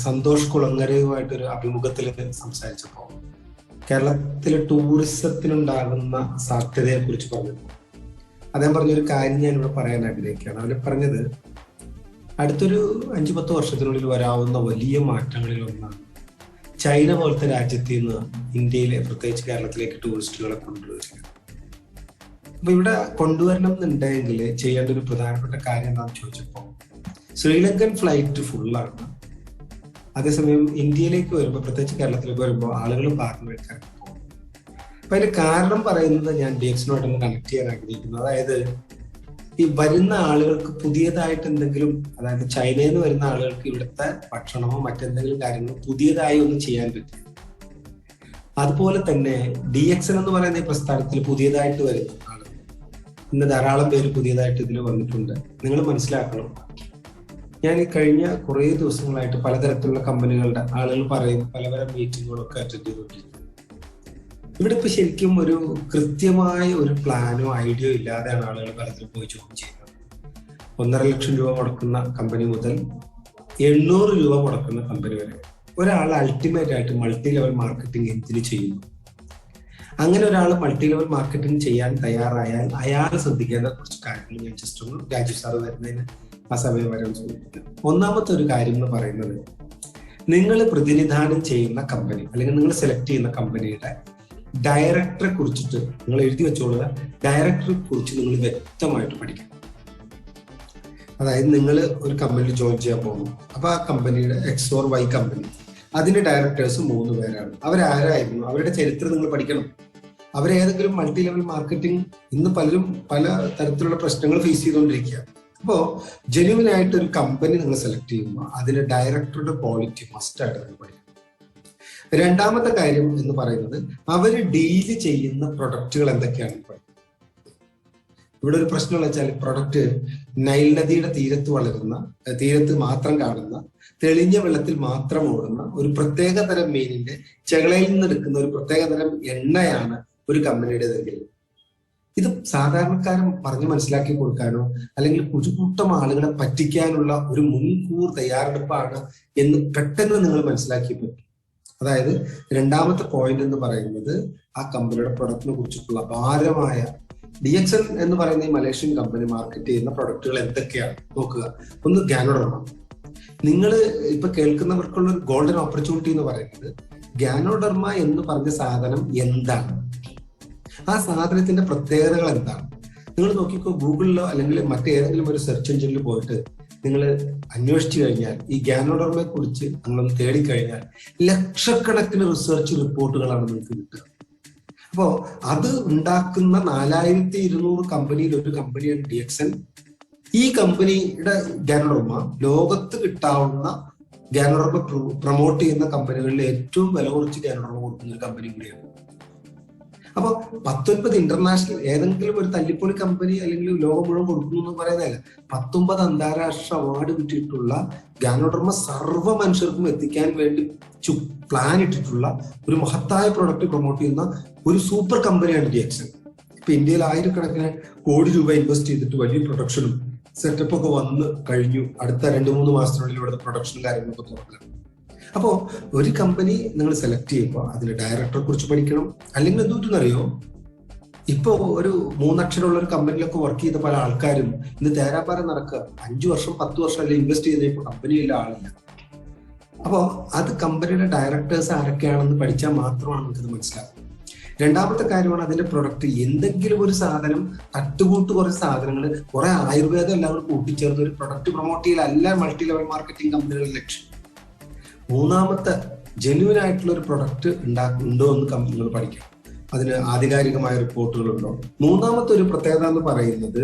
സന്തോഷ് കുളങ്ങരയുമായിട്ടൊരു അഭിമുഖത്തിൽ സംസാരിച്ചപ്പോൾ കേരളത്തിലെ ടൂറിസത്തിനുണ്ടാകുന്ന സാധ്യതയെ കുറിച്ച് പറഞ്ഞപ്പോൾ അദ്ദേഹം പറഞ്ഞൊരു കാര്യം ഞാൻ ഇവിടെ പറയാൻ ആഗ്രഹിക്കുകയാണ്. അവർ പറഞ്ഞത് അടുത്തൊരു 5-10 വർഷത്തിനുള്ളിൽ വരാവുന്ന വലിയ മാറ്റങ്ങളിൽ ഒന്നാണ് ചൈന പോലത്തെ രാജ്യത്തിൽ നിന്ന് ഇന്ത്യയിലെ, പ്രത്യേകിച്ച് കേരളത്തിലേക്ക് ടൂറിസ്റ്റുകളെ കൊണ്ടുവരിക. അപ്പൊ ഇവിടെ കൊണ്ടുവരണം എന്നുണ്ടെങ്കിൽ ചെയ്യേണ്ട ഒരു പ്രധാനപ്പെട്ട കാര്യം എന്താണെന്ന് ചോദിച്ചപ്പോൾ ശ്രീലങ്കൻ ഫ്ലൈറ്റ് ഫുള്ളാണ്. അതേസമയം ഇന്ത്യയിലേക്ക് വരുമ്പോൾ, പ്രത്യേകിച്ച് കേരളത്തിലേക്ക് വരുമ്പോൾ ആളുകൾ പാർട്ടിക്കാൻ പോകും. അപ്പൊ അതിന്റെ കാരണം പറയുന്നത് ഞാൻ DXനുമായിട്ടൊന്ന് കണക്ട് ചെയ്യാൻ ആഗ്രഹിക്കുന്നു. അതായത് ഈ വരുന്ന ആളുകൾക്ക് പുതിയതായിട്ട് എന്തെങ്കിലും, അതായത് ചൈനയിൽ നിന്ന് വരുന്ന ആളുകൾക്ക് ഇവിടുത്തെ ഭക്ഷണമോ മറ്റെന്തെങ്കിലും കാര്യങ്ങളോ പുതിയതായി ഒന്നും ചെയ്യാൻ പറ്റും. അതുപോലെ തന്നെ DXN എന്ന് പറയുന്ന ഈ പ്രസ്ഥാനത്തിൽ പുതിയതായിട്ട് വരുന്ന ആളുകൾ, ഇന്ന് ധാരാളം പേര് പുതിയതായിട്ട് ഇതിൽ വന്നിട്ടുണ്ട്. നിങ്ങൾ മനസ്സിലാക്കണം, ഞാൻ ഈ കഴിഞ്ഞ കുറേ ദിവസങ്ങളായിട്ട് പലതരത്തിലുള്ള കമ്പനികളുടെ ആളുകൾ പറയും പലതരം മീറ്റിങ്ങുകളൊക്കെ അറ്റൻഡ് ചെയ്തുകൊണ്ടിരിക്കുന്നു. ഇവിടെ ഇപ്പൊ ശരിക്കും ഒരു കൃത്യമായ ഒരു പ്ലാനോ ഐഡിയോ ഇല്ലാതെയാണ് ആളുകൾ പലതിലും പോയി ജോയിൻ ചെയ്യുന്നത്. 1.5 ലക്ഷം രൂപ മുടക്കുന്ന കമ്പനി മുതൽ 800 രൂപ മുടക്കുന്ന കമ്പനി വരെ ഒരാൾ അൾട്ടിമേറ്റ് ആയിട്ട് മൾട്ടി ലെവൽ മാർക്കറ്റിംഗ് എന്തിനു ചെയ്യുന്നു? അങ്ങനെ ഒരാൾ മൾട്ടി ലെവൽ മാർക്കറ്റിംഗ് ചെയ്യാൻ തയ്യാറായാൽ അയാൾ ശ്രദ്ധിക്കേണ്ട കുറച്ച് കാര്യങ്ങൾ ഞാൻ ജസ്റ്റ് ഒന്ന് രാജീവ് സാർ വരുന്നതിന് ആ സമയം വരെ സൂചിപ്പിക്കാം. ഒന്നാമത്തെ ഒരു കാര്യം എന്ന് പറയുന്നത്, നിങ്ങൾ പ്രതിനിധാനം ചെയ്യുന്ന കമ്പനി അല്ലെങ്കിൽ നിങ്ങൾ സെലക്ട് ചെയ്യുന്ന കമ്പനിയുടെ ഡയറക്ടറെ കുറിച്ചിട്ട് നിങ്ങൾ എഴുതി വെച്ചോളുക. ഡയറക്ടറെ കുറിച്ച് നിങ്ങൾ വ്യക്തമായിട്ട് പഠിക്കണം. അതായത് നിങ്ങൾ ഒരു കമ്പനിയിൽ ജോയിൻ ചെയ്യാൻ പോകുന്നു. അപ്പൊ ആ കമ്പനിയുടെ X or Y കമ്പനി, അതിന്റെ ഡയറക്ടേഴ്സ് 3 പേരാണ്. അവരാരായിരുന്നു, അവരുടെ ചരിത്രം നിങ്ങൾ പഠിക്കണം. അവരേതെങ്കിലും മൾട്ടി ലെവൽ മാർക്കറ്റിംഗ്, ഇന്ന് പലരും പല തരത്തിലുള്ള പ്രശ്നങ്ങൾ ഫേസ് ചെയ്തുകൊണ്ടിരിക്കുക. അപ്പോ ജെന്യുവൻ ആയിട്ട് ഒരു കമ്പനി നിങ്ങൾ സെലക്ട് ചെയ്യുമ്പോൾ അതിന്റെ ഡയറക്ടറുടെ ക്വാളിറ്റി മസ്റ്റ് ആയിട്ട് നിങ്ങൾ പഠിക്കണം. രണ്ടാമത്തെ കാര്യം എന്ന് പറയുന്നത് അവര് ഡീല് ചെയ്യുന്ന പ്രൊഡക്റ്റുകൾ എന്തൊക്കെയാണ്. ഇവിടെ ഒരു പ്രശ്നം വെച്ചാൽ പ്രൊഡക്റ്റ് നൈൽ നദിയുടെ തീരത്ത് മാത്രം കാണുന്ന തെളിഞ്ഞ വെള്ളത്തിൽ മാത്രം ഓടുന്ന ഒരു പ്രത്യേക തരം മീനിന്റെ ചെകളയിൽ നിന്ന് എടുക്കുന്ന ഒരു പ്രത്യേക തരം എണ്ണയാണ് ഒരു കമ്പനിയുടേതെങ്കിൽ ഇത് സാധാരണക്കാരൻ പറഞ്ഞു മനസ്സിലാക്കി കൊടുക്കാനോ അല്ലെങ്കിൽ ഒരു ആളുകളെ പറ്റിക്കാനുള്ള ഒരു മുൻകൂർ തയ്യാറെടുപ്പാണ് എന്ന് പെട്ടെന്ന് നിങ്ങൾ മനസ്സിലാക്കി പറ്റും. അതായത് രണ്ടാമത്തെ പോയിന്റ് എന്ന് പറയുന്നത് ആ കമ്പനിയുടെ പ്രൊഡക്റ്റിനെ കുറിച്ചിട്ടുള്ള അപാരമായ DXN എന്ന് പറയുന്ന ഈ മലേഷ്യൻ കമ്പനി മാർക്കറ്റ് ചെയ്യുന്ന പ്രൊഡക്റ്റുകൾ എന്തൊക്കെയാണ് നോക്കുക. ഒന്ന് ഗാനോഡർമ. നിങ്ങൾ ഇപ്പൊ കേൾക്കുന്നവർക്കുള്ള ഒരു ഗോൾഡൻ ഓപ്പർച്യൂണിറ്റി എന്ന് പറയുന്നത് ഗാനോഡർമ എന്ന് പറഞ്ഞ സാധനം എന്താണ്, ആ സാധനത്തിന്റെ പ്രത്യേകതകൾ എന്താണ്. നിങ്ങൾ നോക്കിക്കോ, ഗൂഗിളിലോ അല്ലെങ്കിൽ മറ്റേതെങ്കിലും ഒരു സെർച്ച് എഞ്ചിനിൽ പോയിട്ട് നിങ്ങൾ അന്വേഷിച്ചു കഴിഞ്ഞാൽ ഈ ഗാനോഡർമയെ കുറിച്ച് നിങ്ങളൊന്ന് തേടിക്കഴിഞ്ഞാൽ ലക്ഷക്കണക്കിന് റിസർച്ച് റിപ്പോർട്ടുകളാണ് നിങ്ങൾക്ക് കിട്ടുക. അപ്പോ അത് ഉണ്ടാക്കുന്ന 4200 കമ്പനിയിൽ ഒരു കമ്പനിയാണ് DXN. ഈ കമ്പനിയുടെ ഗാനോഡർമ ലോകത്ത് കിട്ടാവുന്ന ഗാനോഡർമ പ്രൊമോട്ട് ചെയ്യുന്ന കമ്പനികളിൽ ഏറ്റവും വില കുറച്ച് ഗാനോഡർമ കൊടുക്കുന്ന ഒരു കമ്പനി കൂടിയാണ്. അപ്പൊ 19 ഇന്റർനാഷണൽ ഏതെങ്കിലും ഒരു തല്ലിപ്പൊളി കമ്പനി അല്ലെങ്കിൽ ലോകം മുഴുവൻ കൊടുക്കുന്നു എന്ന് പറയുന്നതല്ല, 19 അന്താരാഷ്ട്ര അവാർഡ് കിട്ടിയിട്ടുള്ള ഗാനോഡർമ സർവ്വ മനുഷ്യർക്കും എത്തിക്കാൻ വേണ്ടി പ്ലാൻ ഇട്ടിട്ടുള്ള ഒരു മഹത്തായ പ്രൊഡക്റ്റ് പ്രൊമോട്ട് ചെയ്യുന്ന ഒരു സൂപ്പർ കമ്പനിയാണ് DXN. ഇപ്പൊ ഇന്ത്യയിൽ ആയിരക്കണക്കിന് കോടി രൂപ ഇൻവെസ്റ്റ് ചെയ്തിട്ട് വലിയ പ്രൊഡക്ഷനും സെറ്റപ്പ് ഒക്കെ വന്ന് കഴിഞ്ഞു. അടുത്ത 2-3 മാസത്തിനുള്ളിൽ ഇവിടെ പ്രൊഡക്ഷനും കാര്യങ്ങളൊക്കെ തുറക്കണം. അപ്പോ ഒരു കമ്പനി നിങ്ങൾ സെലക്ട് ചെയ്യുമ്പോൾ അതിന്റെ ഡയറക്ടറെ കുറിച്ച് പഠിക്കണം. അല്ലെങ്കിൽ എന്തുകൊണ്ടെന്നറിയോ, ഇപ്പൊ ഒരു 3 അക്ഷരമുള്ള ഒരു കമ്പനിയിലൊക്കെ വർക്ക് ചെയ്ത പല ആൾക്കാരും ഇന്ന് തേരാപ്പാര നടക്കുക 5 വർഷം 10 വർഷം അല്ലെങ്കിൽ ഇൻവെസ്റ്റ് ചെയ്തപ്പോൾ കമ്പനിയിലെ ആളില്ല. അപ്പോ അത് കമ്പനിയുടെ ഡയറക്ടേഴ്സ് ആരൊക്കെയാണെന്ന് പഠിച്ചാൽ മാത്രമാണ് നമുക്കത് മനസ്സിലാവും. രണ്ടാമത്തെ കാര്യമാണ് അതിന്റെ പ്രൊഡക്റ്റ്. എന്തെങ്കിലും ഒരു സാധനം തട്ടുകൂട്ട് കുറച്ച് സാധനങ്ങൾ കുറെ ആയുർവേദം എല്ലാവരും കൂട്ടിച്ചേർന്ന് ഒരു പ്രൊഡക്റ്റ് പ്രൊമോട്ട് ചെയ്യലല്ല മൾട്ടി ലെവൽ മാർക്കറ്റിംഗ് കമ്പനികളുടെ ലക്ഷ്യം. മൂന്നാമത്തെ ജെന്യുവൻ ആയിട്ടുള്ള ഒരു പ്രൊഡക്റ്റ് ഉണ്ടോ എന്ന് നിങ്ങൾ പഠിക്കണം. അതിന് ആധികാരികമായ റിപ്പോർട്ടുകളുണ്ടോ. മൂന്നാമത്തെ ഒരു പ്രത്യേകത എന്ന് പറയുന്നത്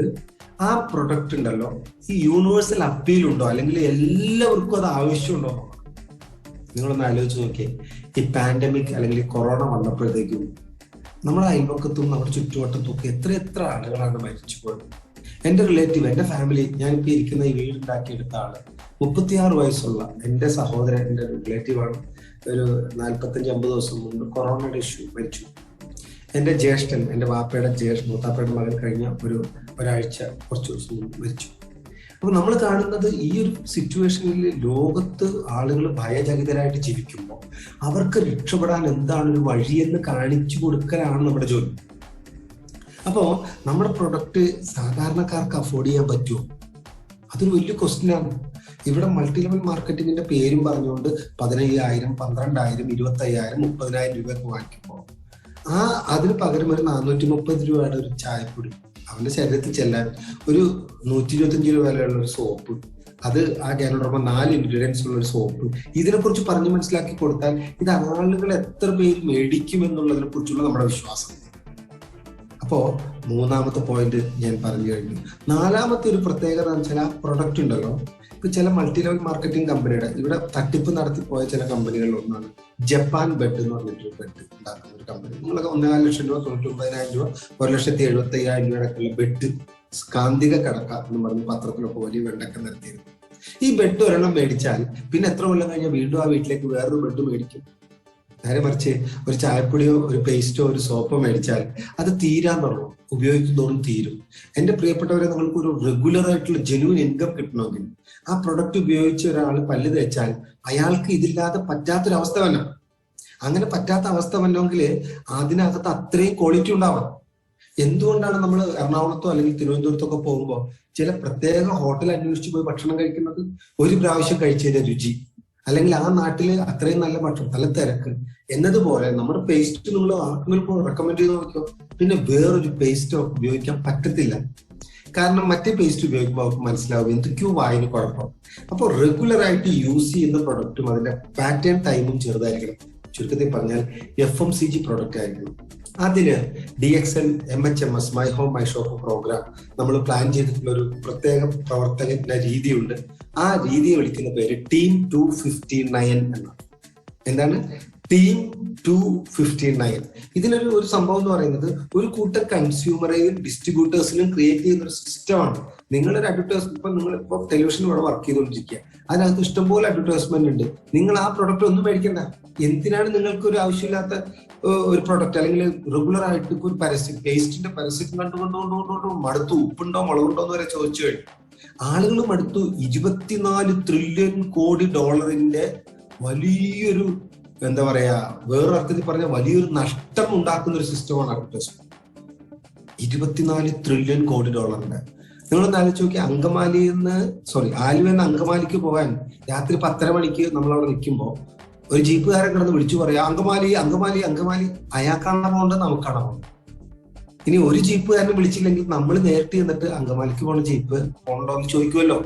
ആ പ്രൊഡക്റ്റ് ഉണ്ടല്ലോ ഈ യൂണിവേഴ്സൽ അപ്പീൽ ഉണ്ടോ, അല്ലെങ്കിൽ എല്ലാവർക്കും അത് ആവശ്യമുണ്ടോ. നിങ്ങളൊന്ന് ആലോചിച്ച് നോക്കിയേ, ഈ പാൻഡമിക് അല്ലെങ്കിൽ കൊറോണ വന്നപ്പോഴത്തേക്കും നമ്മുടെ അയൽപക്കത്തും നമ്മുടെ ചുറ്റുവട്ടത്തും ഒക്കെ എത്ര ആളുകളാണ് മരിച്ചു പോയത്. എന്റെ റിലേറ്റീവ്, എന്റെ ഫാമിലി, ഞാനിപ്പോ ഇരിക്കുന്ന ഈ വീടുണ്ടാക്കിയെടുത്ത ആള് 36 വയസ്സുള്ള എന്റെ സഹോദരൻ, എന്റെ റിലേറ്റീവാണ്. ഒരു 45-50 ദിവസം മുമ്പ് കൊറോണയുടെ ഇഷ്യൂ മരിച്ചു. എന്റെ ജ്യേഷ്ഠൻ, എന്റെ മൂത്താപ്പയുടെ മകൻ കഴിഞ്ഞ ഒരാഴ്ച കുറച്ച് ദിവസം മുമ്പ് മരിച്ചു. അപ്പൊ നമ്മൾ കാണുന്നത് ഈ ഒരു സിറ്റുവേഷനിൽ ലോകത്ത് ആളുകൾ ഭയചകിതരായിട്ട് ജീവിക്കുമ്പോൾ അവർക്ക് രക്ഷപ്പെടാൻ എന്താണ് ഒരു വഴിയെന്ന് കാണിച്ചു കൊടുക്കലാണ് നമ്മുടെ ജോലി. അപ്പോ നമ്മുടെ പ്രൊഡക്റ്റ് സാധാരണക്കാർക്ക് അഫോർഡ് ചെയ്യാൻ പറ്റുമോ? അതൊരു വലിയ ക്വസ്റ്റ്യൻ ആണ്. ഇവിടെ മൾട്ടി ലെവൽ മാർക്കറ്റിംഗിന്റെ പേരും പറഞ്ഞുകൊണ്ട് 15,000, 12,000, 25,000, 30,000 രൂപയൊക്കെ വാങ്ങിക്കുമ്പോൾ അതിന് പകരം ഒരു 430 രൂപയുടെ ഒരു ചായപ്പൊടി അവന്റെ ശരീരത്തിൽ ചെല്ലാൻ ഒരു 125 രൂപ വിലയുള്ള ഒരു സോപ്പ്, അത് ആ ഗാനോഡർമ 4 ഇൻഗ്രീഡിയൻസ് ഉള്ള ഒരു സോപ്പ്, ഇതിനെക്കുറിച്ച് പറഞ്ഞ് മനസ്സിലാക്കി കൊടുത്താൽ ഇത് ആളുകൾ എത്ര പേര് മേടിക്കും എന്നുള്ളതിനെ കുറിച്ചുള്ള നമ്മുടെ വിശ്വാസം. അപ്പോ മൂന്നാമത്തെ പോയിന്റ് ഞാൻ പറഞ്ഞു കഴിഞ്ഞു. നാലാമത്തെ ഒരു പ്രത്യേകത എന്ന് വെച്ചാൽ ആ പ്രൊഡക്റ്റ് ഉണ്ടല്ലോ, ഇപ്പൊ ചില മൾട്ടി ലെവൽ മാർക്കറ്റിംഗ് കമ്പനിയുടെ ഇവിടെ തട്ടിപ്പ് നടത്തി പോയ ചില കമ്പനികളിൽ ഒന്നാണ് ജപ്പാൻ ബെഡ് എന്ന് പറഞ്ഞിട്ടൊരു ബെഡ് ഉണ്ടാക്കുന്ന ഒരു കമ്പനി. നിങ്ങളൊക്കെ 1,4 ലക്ഷം രൂപ, 99,000 രൂപ, 1,75,000 രൂപയൊക്കെയുള്ള ബെഡ് കാന്തിക കടക്ക എന്ന് പറഞ്ഞ് പത്രത്തിലൊക്കെ വലിയ വെണ്ടൊക്കെ നിർത്തിയിരുന്നു. ഈ ബെഡ് ഒരെണ്ണം മേടിച്ചാൽ പിന്നെ എത്ര കൊല്ലം കഴിഞ്ഞാൽ വീണ്ടും ആ വീട്ടിലേക്ക് വേറൊരു ബെഡ് മേടിക്കും. നേരെ മറിച്ച് ഒരു ചായപ്പൊടിയോ ഒരു പേസ്റ്റോ ഒരു സോപ്പോ മേടിച്ചാൽ അത് തീരാൻ തുടങ്ങും, ഉപയോഗിക്കുന്നതോറും തീരും. എന്റെ പ്രിയപ്പെട്ടവരെ, നിങ്ങൾക്ക് ഒരു റെഗുലർ ആയിട്ടുള്ള ജെന്യുവൻ ഇൻകം കിട്ടണമെങ്കിൽ ആ പ്രൊഡക്റ്റ് ഉപയോഗിച്ച് ഒരാൾ പല്ല് തേച്ചാൽ അയാൾക്ക് ഇതില്ലാതെ പറ്റാത്തൊരവസ്ഥ വരണം. അങ്ങനെ പറ്റാത്ത അവസ്ഥ വരണമെങ്കിൽ അതിനകത്ത് അത്രയും ക്വാളിറ്റി ഉണ്ടാവണം. എന്തുകൊണ്ടാണ് നമ്മൾ എറണാകുളത്തോ അല്ലെങ്കിൽ തിരുവനന്തപുരത്തൊക്കെ പോകുമ്പോൾ ചില പ്രത്യേക ഹോട്ടൽ അന്വേഷിച്ച് പോയി ഭക്ഷണം കഴിക്കുന്നത്? ഒരു പ്രാവശ്യം കഴിച്ചതിന്റെ രുചി, അല്ലെങ്കിൽ ആ നാട്ടില് അത്രയും നല്ല ഭക്ഷണം, നല്ല തിരക്ക് എന്നതുപോലെ നമ്മുടെ പേസ്റ്റ് നിങ്ങൾ ആർക്കെങ്കിലും റെക്കമെൻഡ് ചെയ്ത് നോക്കിയോ, പിന്നെ വേറൊരു പേസ്റ്റ് ഉപയോഗിക്കാൻ പറ്റത്തില്ല. കാരണം മറ്റേ പേസ്റ്റ് ഉപയോഗിക്കുമ്പോൾ അവർക്ക് മനസ്സിലാവും എന്തൊക്കെയോ വായന കുഴപ്പം. അപ്പോൾ റെഗുലർ ആയിട്ട് യൂസ് ചെയ്യുന്ന പ്രൊഡക്റ്റും അതിന്റെ പാറ്റേൺ ടൈമും ചെറുതായിരിക്കണം. ചുരുക്കത്തിൽ പറഞ്ഞാൽ FMCG പ്രൊഡക്റ്റ് ആയിരിക്കണം. അതിന് DXN MHMS my home my shop program നമ്മൾ പ്ലാൻ ചെയ്തിട്ടുള്ള ഒരു പ്രത്യേക പ്രവർത്തന രീതിയുണ്ട്. ആ രീതിയെ വിളിക്കുന്ന പേര് Team 259 എന്നാണ്. എന്താണ് ടീം 259. ഇതിനൊരു സംഭവം എന്ന് പറയുന്നത് ഒരു കൂട്ടം കൺസ്യൂമറെയും ഡിസ്ട്രിബ്യൂട്ടേഴ്സിനും ക്രിയേറ്റ് ചെയ്യുന്ന ഒരു സിസ്റ്റമാണ്. നിങ്ങളൊരു അഡ്വർടൈസ്മെന്റ്, ഇപ്പൊ നിങ്ങൾ ഇപ്പോൾ ടെലിവിഷൻ ഇവിടെ വർക്ക് ചെയ്തുകൊണ്ടിരിക്കുക, അതിനകത്ത് ഇഷ്ടംപോലെ അഡ്വർടൈസ്മെന്റ് ഉണ്ട്. നിങ്ങൾ ആ പ്രൊഡക്റ്റ് ഒന്നും മേടിക്കണ്ട. എന്തിനാണ് നിങ്ങൾക്ക് ഒരു ആവശ്യമില്ലാത്ത ഒരു പ്രൊഡക്റ്റ് അല്ലെങ്കിൽ റെഗുലർ ആയിട്ട് ഒരു പരസ്യം, പേസ്റ്റിന്റെ പരസ്യം കണ്ടുകൊണ്ടുകൊണ്ടുകൊണ്ട് മടുത്തു, ഉപ്പുണ്ടോ മുളകുണ്ടോ എന്ന് വരെ ചോദിച്ചു കഴിഞ്ഞു. ആളുകൾ മടുത്തു. 24 ട്രില്യൺ കോടി ഡോളറിന്റെ വലിയൊരു, എന്താ പറയാ, വേറെ അർത്ഥത്തിൽ പറഞ്ഞ വലിയൊരു നഷ്ടം ഉണ്ടാക്കുന്ന ഒരു സിസ്റ്റമാണ് അഡ്വർടൈസ്മെന്റ്. 24 ട്രില്യൺ കോടി ഡോളറിന്റെ. നിങ്ങളൊന്ന് ആലോചിച്ച് നോക്കി, ആലുവെന്ന് അങ്കമാലിക്ക് പോകാൻ രാത്രി 10:30 മണിക്ക് നമ്മളവിടെ നിൽക്കുമ്പോൾ ഒരു ജീപ്പുകാരൻ കിടന്ന് വിളിച്ചു പറയാം, അങ്കമാലി അങ്കമാലി അങ്കമാലി. അയാൾക്കാണോ പോകേണ്ടത്, നമുക്കാണോ പോകേണ്ടത്? ഇനി ഒരു ജീപ്പുകാരനെ വിളിച്ചില്ലെങ്കിൽ നമ്മൾ നേരിട്ട് ചെന്നിട്ട് അങ്കമാലിക്ക് പോകണ ജീപ്പ് പോകണ്ടോ എന്ന് ചോദിക്കുമല്ലോ.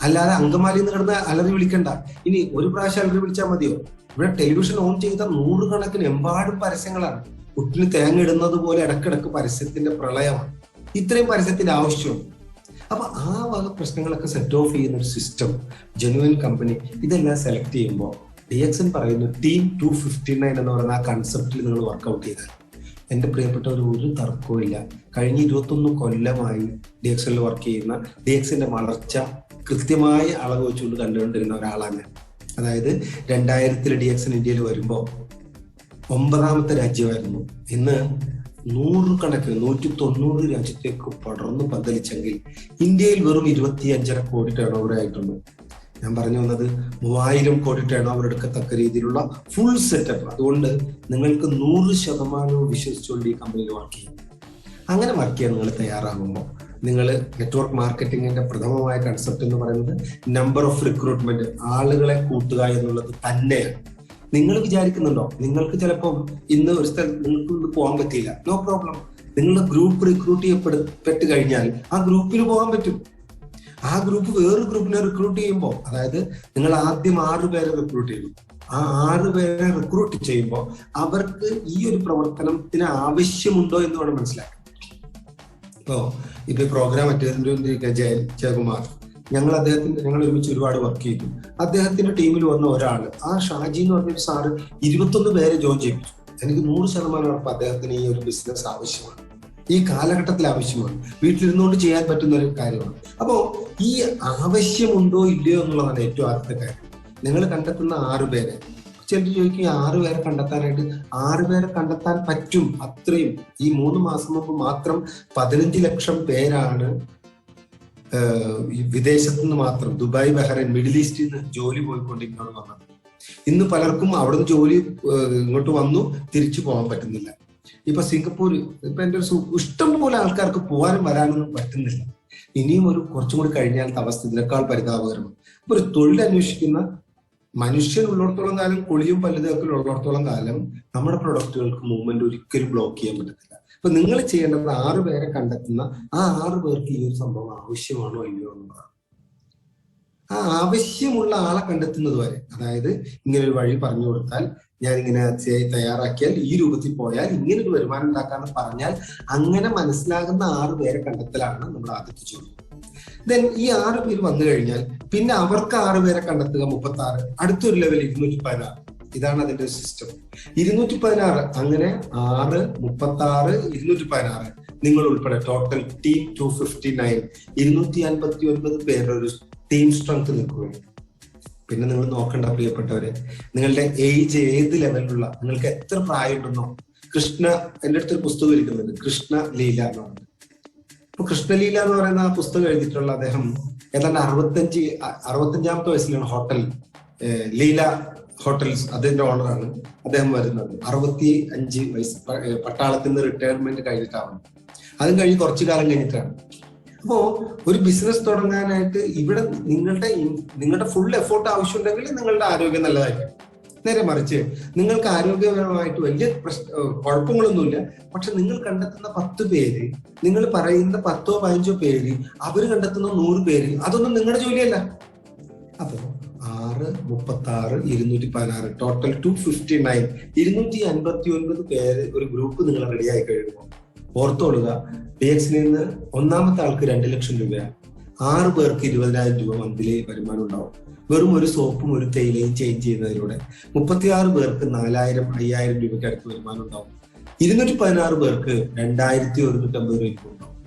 അല്ലാതെ അങ്കമാലിയിൽ നിന്ന് കിടന്ന് അലറി വിളിക്കണ്ട. ഇനി ഒരു പ്രാവശ്യം അലറി വിളിച്ചാൽ മതിയോ? ഇവിടെ ടെലിവിഷൻ ഓൺ ചെയ്ത 100 കണക്കിന് എമ്പാടും പരസ്യങ്ങളാണ്. പുട്ടിന് തേങ്ങ ഇടുന്നത് പോലെ ഇടക്കിടക്ക് പരസ്യത്തിന്റെ പ്രളയമാണ്. ഇത്രയും പരസ്യത്തിന്റെ ആവശ്യമുണ്ട്. അപ്പൊ ആ വക പ്രശ്നങ്ങളൊക്കെ സെറ്റ് ഓഫ് ചെയ്യുന്ന ഒരു സിസ്റ്റം, ജെനുവൻ കമ്പനി, ഇതെല്ലാം സെലക്ട് ചെയ്യുമ്പോൾ DXN പറയുന്നു ടീം 259 എന്ന് പറയുന്ന ആ കൺസെപ്റ്റിൽ നിങ്ങൾ വർക്ക്ഔട്ട് ചെയ്താൽ, എന്റെ പ്രിയപ്പെട്ടവർ, ഒരു തർക്കവും ഇല്ല. കഴിഞ്ഞ 21 കൊല്ലമായി DXN വർക്ക് ചെയ്യുന്ന, DXN വളർച്ച കൃത്യമായ അളവ് വെച്ചുകൊണ്ട് കണ്ടുകൊണ്ടിരുന്ന ഒരാളാണ്. അതായത് 2000 DXN ഇന്ത്യയിൽ വരുമ്പോൾ 9ാമത്തെ രാജ്യമായിരുന്നു. ഇന്ന് 100 കണക്കിന് 190 രാജ്യത്തേക്ക് പടർന്നു പന്തലിച്ചെങ്കിൽ ഇന്ത്യയിൽ വെറും 25.5 കോടി ടേൺ ഓവർ ആയിട്ടുണ്ട്. ഞാൻ പറഞ്ഞു വന്നത് 3000 കോടി ടേൺ ഓവർ എടുക്കത്തക്ക രീതിയിലുള്ള ഫുൾ സെറ്റപ്പ്. അതുകൊണ്ട് നിങ്ങൾക്ക് 100% വിശ്വസിച്ചുകൊണ്ട് ഈ കമ്പനിയിൽ വർക്ക് ചെയ്യും. അങ്ങനെ വർക്ക് ചെയ്യാൻ നിങ്ങൾ തയ്യാറാകുമ്പോൾ നിങ്ങൾ നെറ്റ്വർക്ക് മാർക്കറ്റിംഗിന്റെ പ്രഥമമായ കൺസെപ്റ്റ് എന്ന് പറയുന്നത് നമ്പർ ഓഫ് റിക്രൂട്ട്മെന്റ്, ആളുകളെ കൂട്ടുക എന്നുള്ളത് തന്നെയാണ്. നിങ്ങൾ വിചാരിക്കുന്നുണ്ടോ നിങ്ങൾക്ക് ചിലപ്പോൾ ഇന്ന് ഒരു സ്ഥലത്ത് നിങ്ങൾക്ക് പോകാൻ പറ്റിയില്ല, നോ പ്രോബ്ലം. നിങ്ങളുടെ ഗ്രൂപ്പ് റിക്രൂട്ട് ചെയ്യപ്പെട്ട് കഴിഞ്ഞാൽ ആ ഗ്രൂപ്പിൽ പോകാൻ പറ്റും. ആ ഗ്രൂപ്പ് വേറൊരു ഗ്രൂപ്പിനെ റിക്രൂട്ട് ചെയ്യുമ്പോൾ, അതായത് നിങ്ങൾ ആദ്യം 6 പേരെ റിക്രൂട്ട് ചെയ്യും. ആ 6 പേരെ റിക്രൂട്ട് ചെയ്യുമ്പോൾ അവർക്ക് ഈ ഒരു പ്രവർത്തനത്തിന് ആവശ്യമുണ്ടോ എന്ന് വേണം മനസ്സിലാക്കാൻ. ഇപ്പൊ പ്രോഗ്രാം ജയകുമാർ, ഞങ്ങൾ ഒരുമിച്ച് ഒരുപാട് വർക്ക് ചെയ്തു. അദ്ദേഹത്തിന്റെ ടീമിൽ വന്ന ഒരാള്, ആ ഷാജി എന്ന് പറഞ്ഞൊരു സാറ് 21 പേരെ ജോയിൻ ചെയ്യിപ്പിച്ചു. എനിക്ക് 100% ഉറപ്പ് അദ്ദേഹത്തിന് ഈ ഒരു ബിസിനസ് ആവശ്യമാണ്, ഈ കാലഘട്ടത്തിൽ ആവശ്യമാണ്, വീട്ടിലിരുന്നുകൊണ്ട് ചെയ്യാൻ പറ്റുന്ന ഒരു കാര്യമാണ്. അപ്പോ ഈ ആവശ്യമുണ്ടോ ഇല്ലയോ എന്നുള്ളതാണ് ഏറ്റവും ആദ്യത്തെ കാര്യം. നിങ്ങൾ കണ്ടെത്തുന്ന 6 പേരെ, ചിലർ ചോദിക്കും 6 പേരെ കണ്ടെത്താനായിട്ട്, 6 പേരെ കണ്ടെത്താൻ പറ്റും. അത്രയും ഈ 3 മാസം മുമ്പ് മാത്രം 15 ലക്ഷം പേരാണ് വിദേശത്ത് നിന്ന് മാത്രം, ദുബായ്, ബഹ്റൈൻ, മിഡിൽ ഈസ്റ്റിൽ നിന്ന് ജോലി പോയിക്കൊണ്ടിരിക്കുന്നത് വന്നത്. ഇന്ന് പലർക്കും അവിടുന്ന് ജോലി ഇങ്ങോട്ട് വന്നു തിരിച്ചു പോകാൻ പറ്റുന്നില്ല. ഇപ്പൊ സിംഗപ്പൂർ, ഇപ്പൊ എന്റെ ഒരു ഇഷ്ടംപോലെ ആൾക്കാർക്ക് പോകാനും വരാനൊന്നും പറ്റുന്നില്ല. ഇനിയും കുറച്ചും കൂടി കഴിഞ്ഞാൽ അവസ്ഥ ഇതിനേക്കാൾ പരിതാപകരമാണ്. അപ്പൊ ഒരു തൊഴിൽ അന്വേഷിക്കുന്ന മനുഷ്യൻ ഉള്ളിടത്തോളം കാലം, കുളിയും പല്ലുതേക്കലും ഉള്ളിടത്തോളം കാലം നമ്മുടെ പ്രൊഡക്റ്റുകൾക്ക് മൂവ്മെന്റ് ഒരിക്കലും ബ്ലോക്ക് ചെയ്യാൻ പറ്റത്തില്ല. അപ്പൊ നിങ്ങൾ ചെയ്യേണ്ടത് 6 പേരെ കണ്ടെത്തുന്ന, ആ 6 പേർക്ക് ഈ ഒരു സംഭവം ആവശ്യമാണോ അല്ലയോ എന്നുള്ളതാണ്. ആ ആവശ്യമുള്ള ആളെ കണ്ടെത്തുന്നത് വരെ, അതായത് ഇങ്ങനെ ഒരു വഴി പറഞ്ഞു കൊടുത്താൽ, ഞാൻ ഇങ്ങനെ തയ്യാറാക്കിയാൽ, ഈ രൂപത്തിൽ പോയാൽ ഇങ്ങനെ ഒരു വരുമാനം ഉണ്ടാക്കാന്ന് പറഞ്ഞാൽ, അങ്ങനെ മനസ്സിലാകുന്ന 6 പേരെ കണ്ടെത്തലാണ് നമ്മുടെ ആദ്യത്തെ ചോദ്യം. ദെൻ ഈ 6 പേര് വന്നു കഴിഞ്ഞാൽ പിന്നെ അവർക്ക് 6 പേരെ കണ്ടെത്തുക, 36. അടുത്തൊരു ലെവൽ 216. ഇതാണ് അതിന്റെ സിസ്റ്റം. 216, അങ്ങനെ 6, 36, 216 നിങ്ങൾ ഉൾപ്പെടെ ടോട്ടൽ ടീം 259, 259 പേരുടെ ഒരു ടീം സ്ട്രെങ്ത് നിൽക്കുകയാണ്. പിന്നെ നിങ്ങൾ നോക്കേണ്ട പ്രിയപ്പെട്ടവരെ, നിങ്ങളുടെ ഏജ് ഏത് ലെവലിലുള്ള, നിങ്ങൾക്ക് എത്ര പ്രായമുണ്ടെന്നോ. എന്റെ അടുത്തൊരു പുസ്തകം ഇരിക്കുന്നുണ്ട്, കൃഷ്ണ ലീല എന്ന് പറയുന്നത്. ഇപ്പൊ കൃഷ്ണലീല എന്ന് പറയുന്ന ആ പുസ്തകം എഴുതിയിട്ടുള്ള അദ്ദേഹം ഏതാണ്ട് 65-ാമത്തെ വയസ്സിലാണ് ലീല ഹോട്ടൽസ് അതിന്റെ ഓണറാണ് അദ്ദേഹം വരുന്നത്. 65 വയസ്സ്, പട്ടാളത്തിൽ നിന്ന് റിട്ടയർമെന്റ് കഴിഞ്ഞിട്ടാണ്. അതും കഴിഞ്ഞ് കുറച്ചു കാലം കഴിഞ്ഞിട്ടാണ്. അപ്പോ ഒരു ബിസിനസ് തുടങ്ങാനായിട്ട് ഇവിടെ നിങ്ങളുടെ ഫുൾ എഫോർട്ട് ആവശ്യമുണ്ടെങ്കിൽ നിങ്ങളുടെ ആരോഗ്യം നല്ലതായിരിക്കും. നേരെ മറിച്ച് നിങ്ങൾക്ക് ആരോഗ്യപരമായിട്ട് വലിയ കുഴപ്പങ്ങളൊന്നുമില്ല, പക്ഷെ നിങ്ങൾ കണ്ടെത്തുന്ന 10 പേര്, നിങ്ങൾ പറയുന്ന 10ഓ 15ഓ പേര്, അവര് കണ്ടെത്തുന്ന 100 പേര്, അതൊന്നും നിങ്ങളുടെ ജോലിയല്ല. അപ്പോ 6, 36, 216 ടോട്ടൽ 259, 259 പേര് ഒരു ഗ്രൂപ്പ് നിങ്ങൾ റെഡിയായി കഴിയുമ്പോൾ ഓർത്തോളുക, DXN നിന്ന് 1ാമത്തെ ആൾക്ക് 2 ലക്ഷം രൂപയാണ്, 6 പേർക്ക് 20,000 രൂപ മന്ത്ലി വരുമാനം ഉണ്ടാവും. വെറും ഒരു സോപ്പും ഒരു തേയിലയും ചേഞ്ച് ചെയ്യുന്നതിലൂടെ 36 പേർക്ക് 4,000, 5,000 രൂപയ്ക്ക് അടുത്ത് വരുമാനം ഉണ്ടാവും. 216 പേർക്ക് 2,150 രൂപ ഉണ്ടാവും.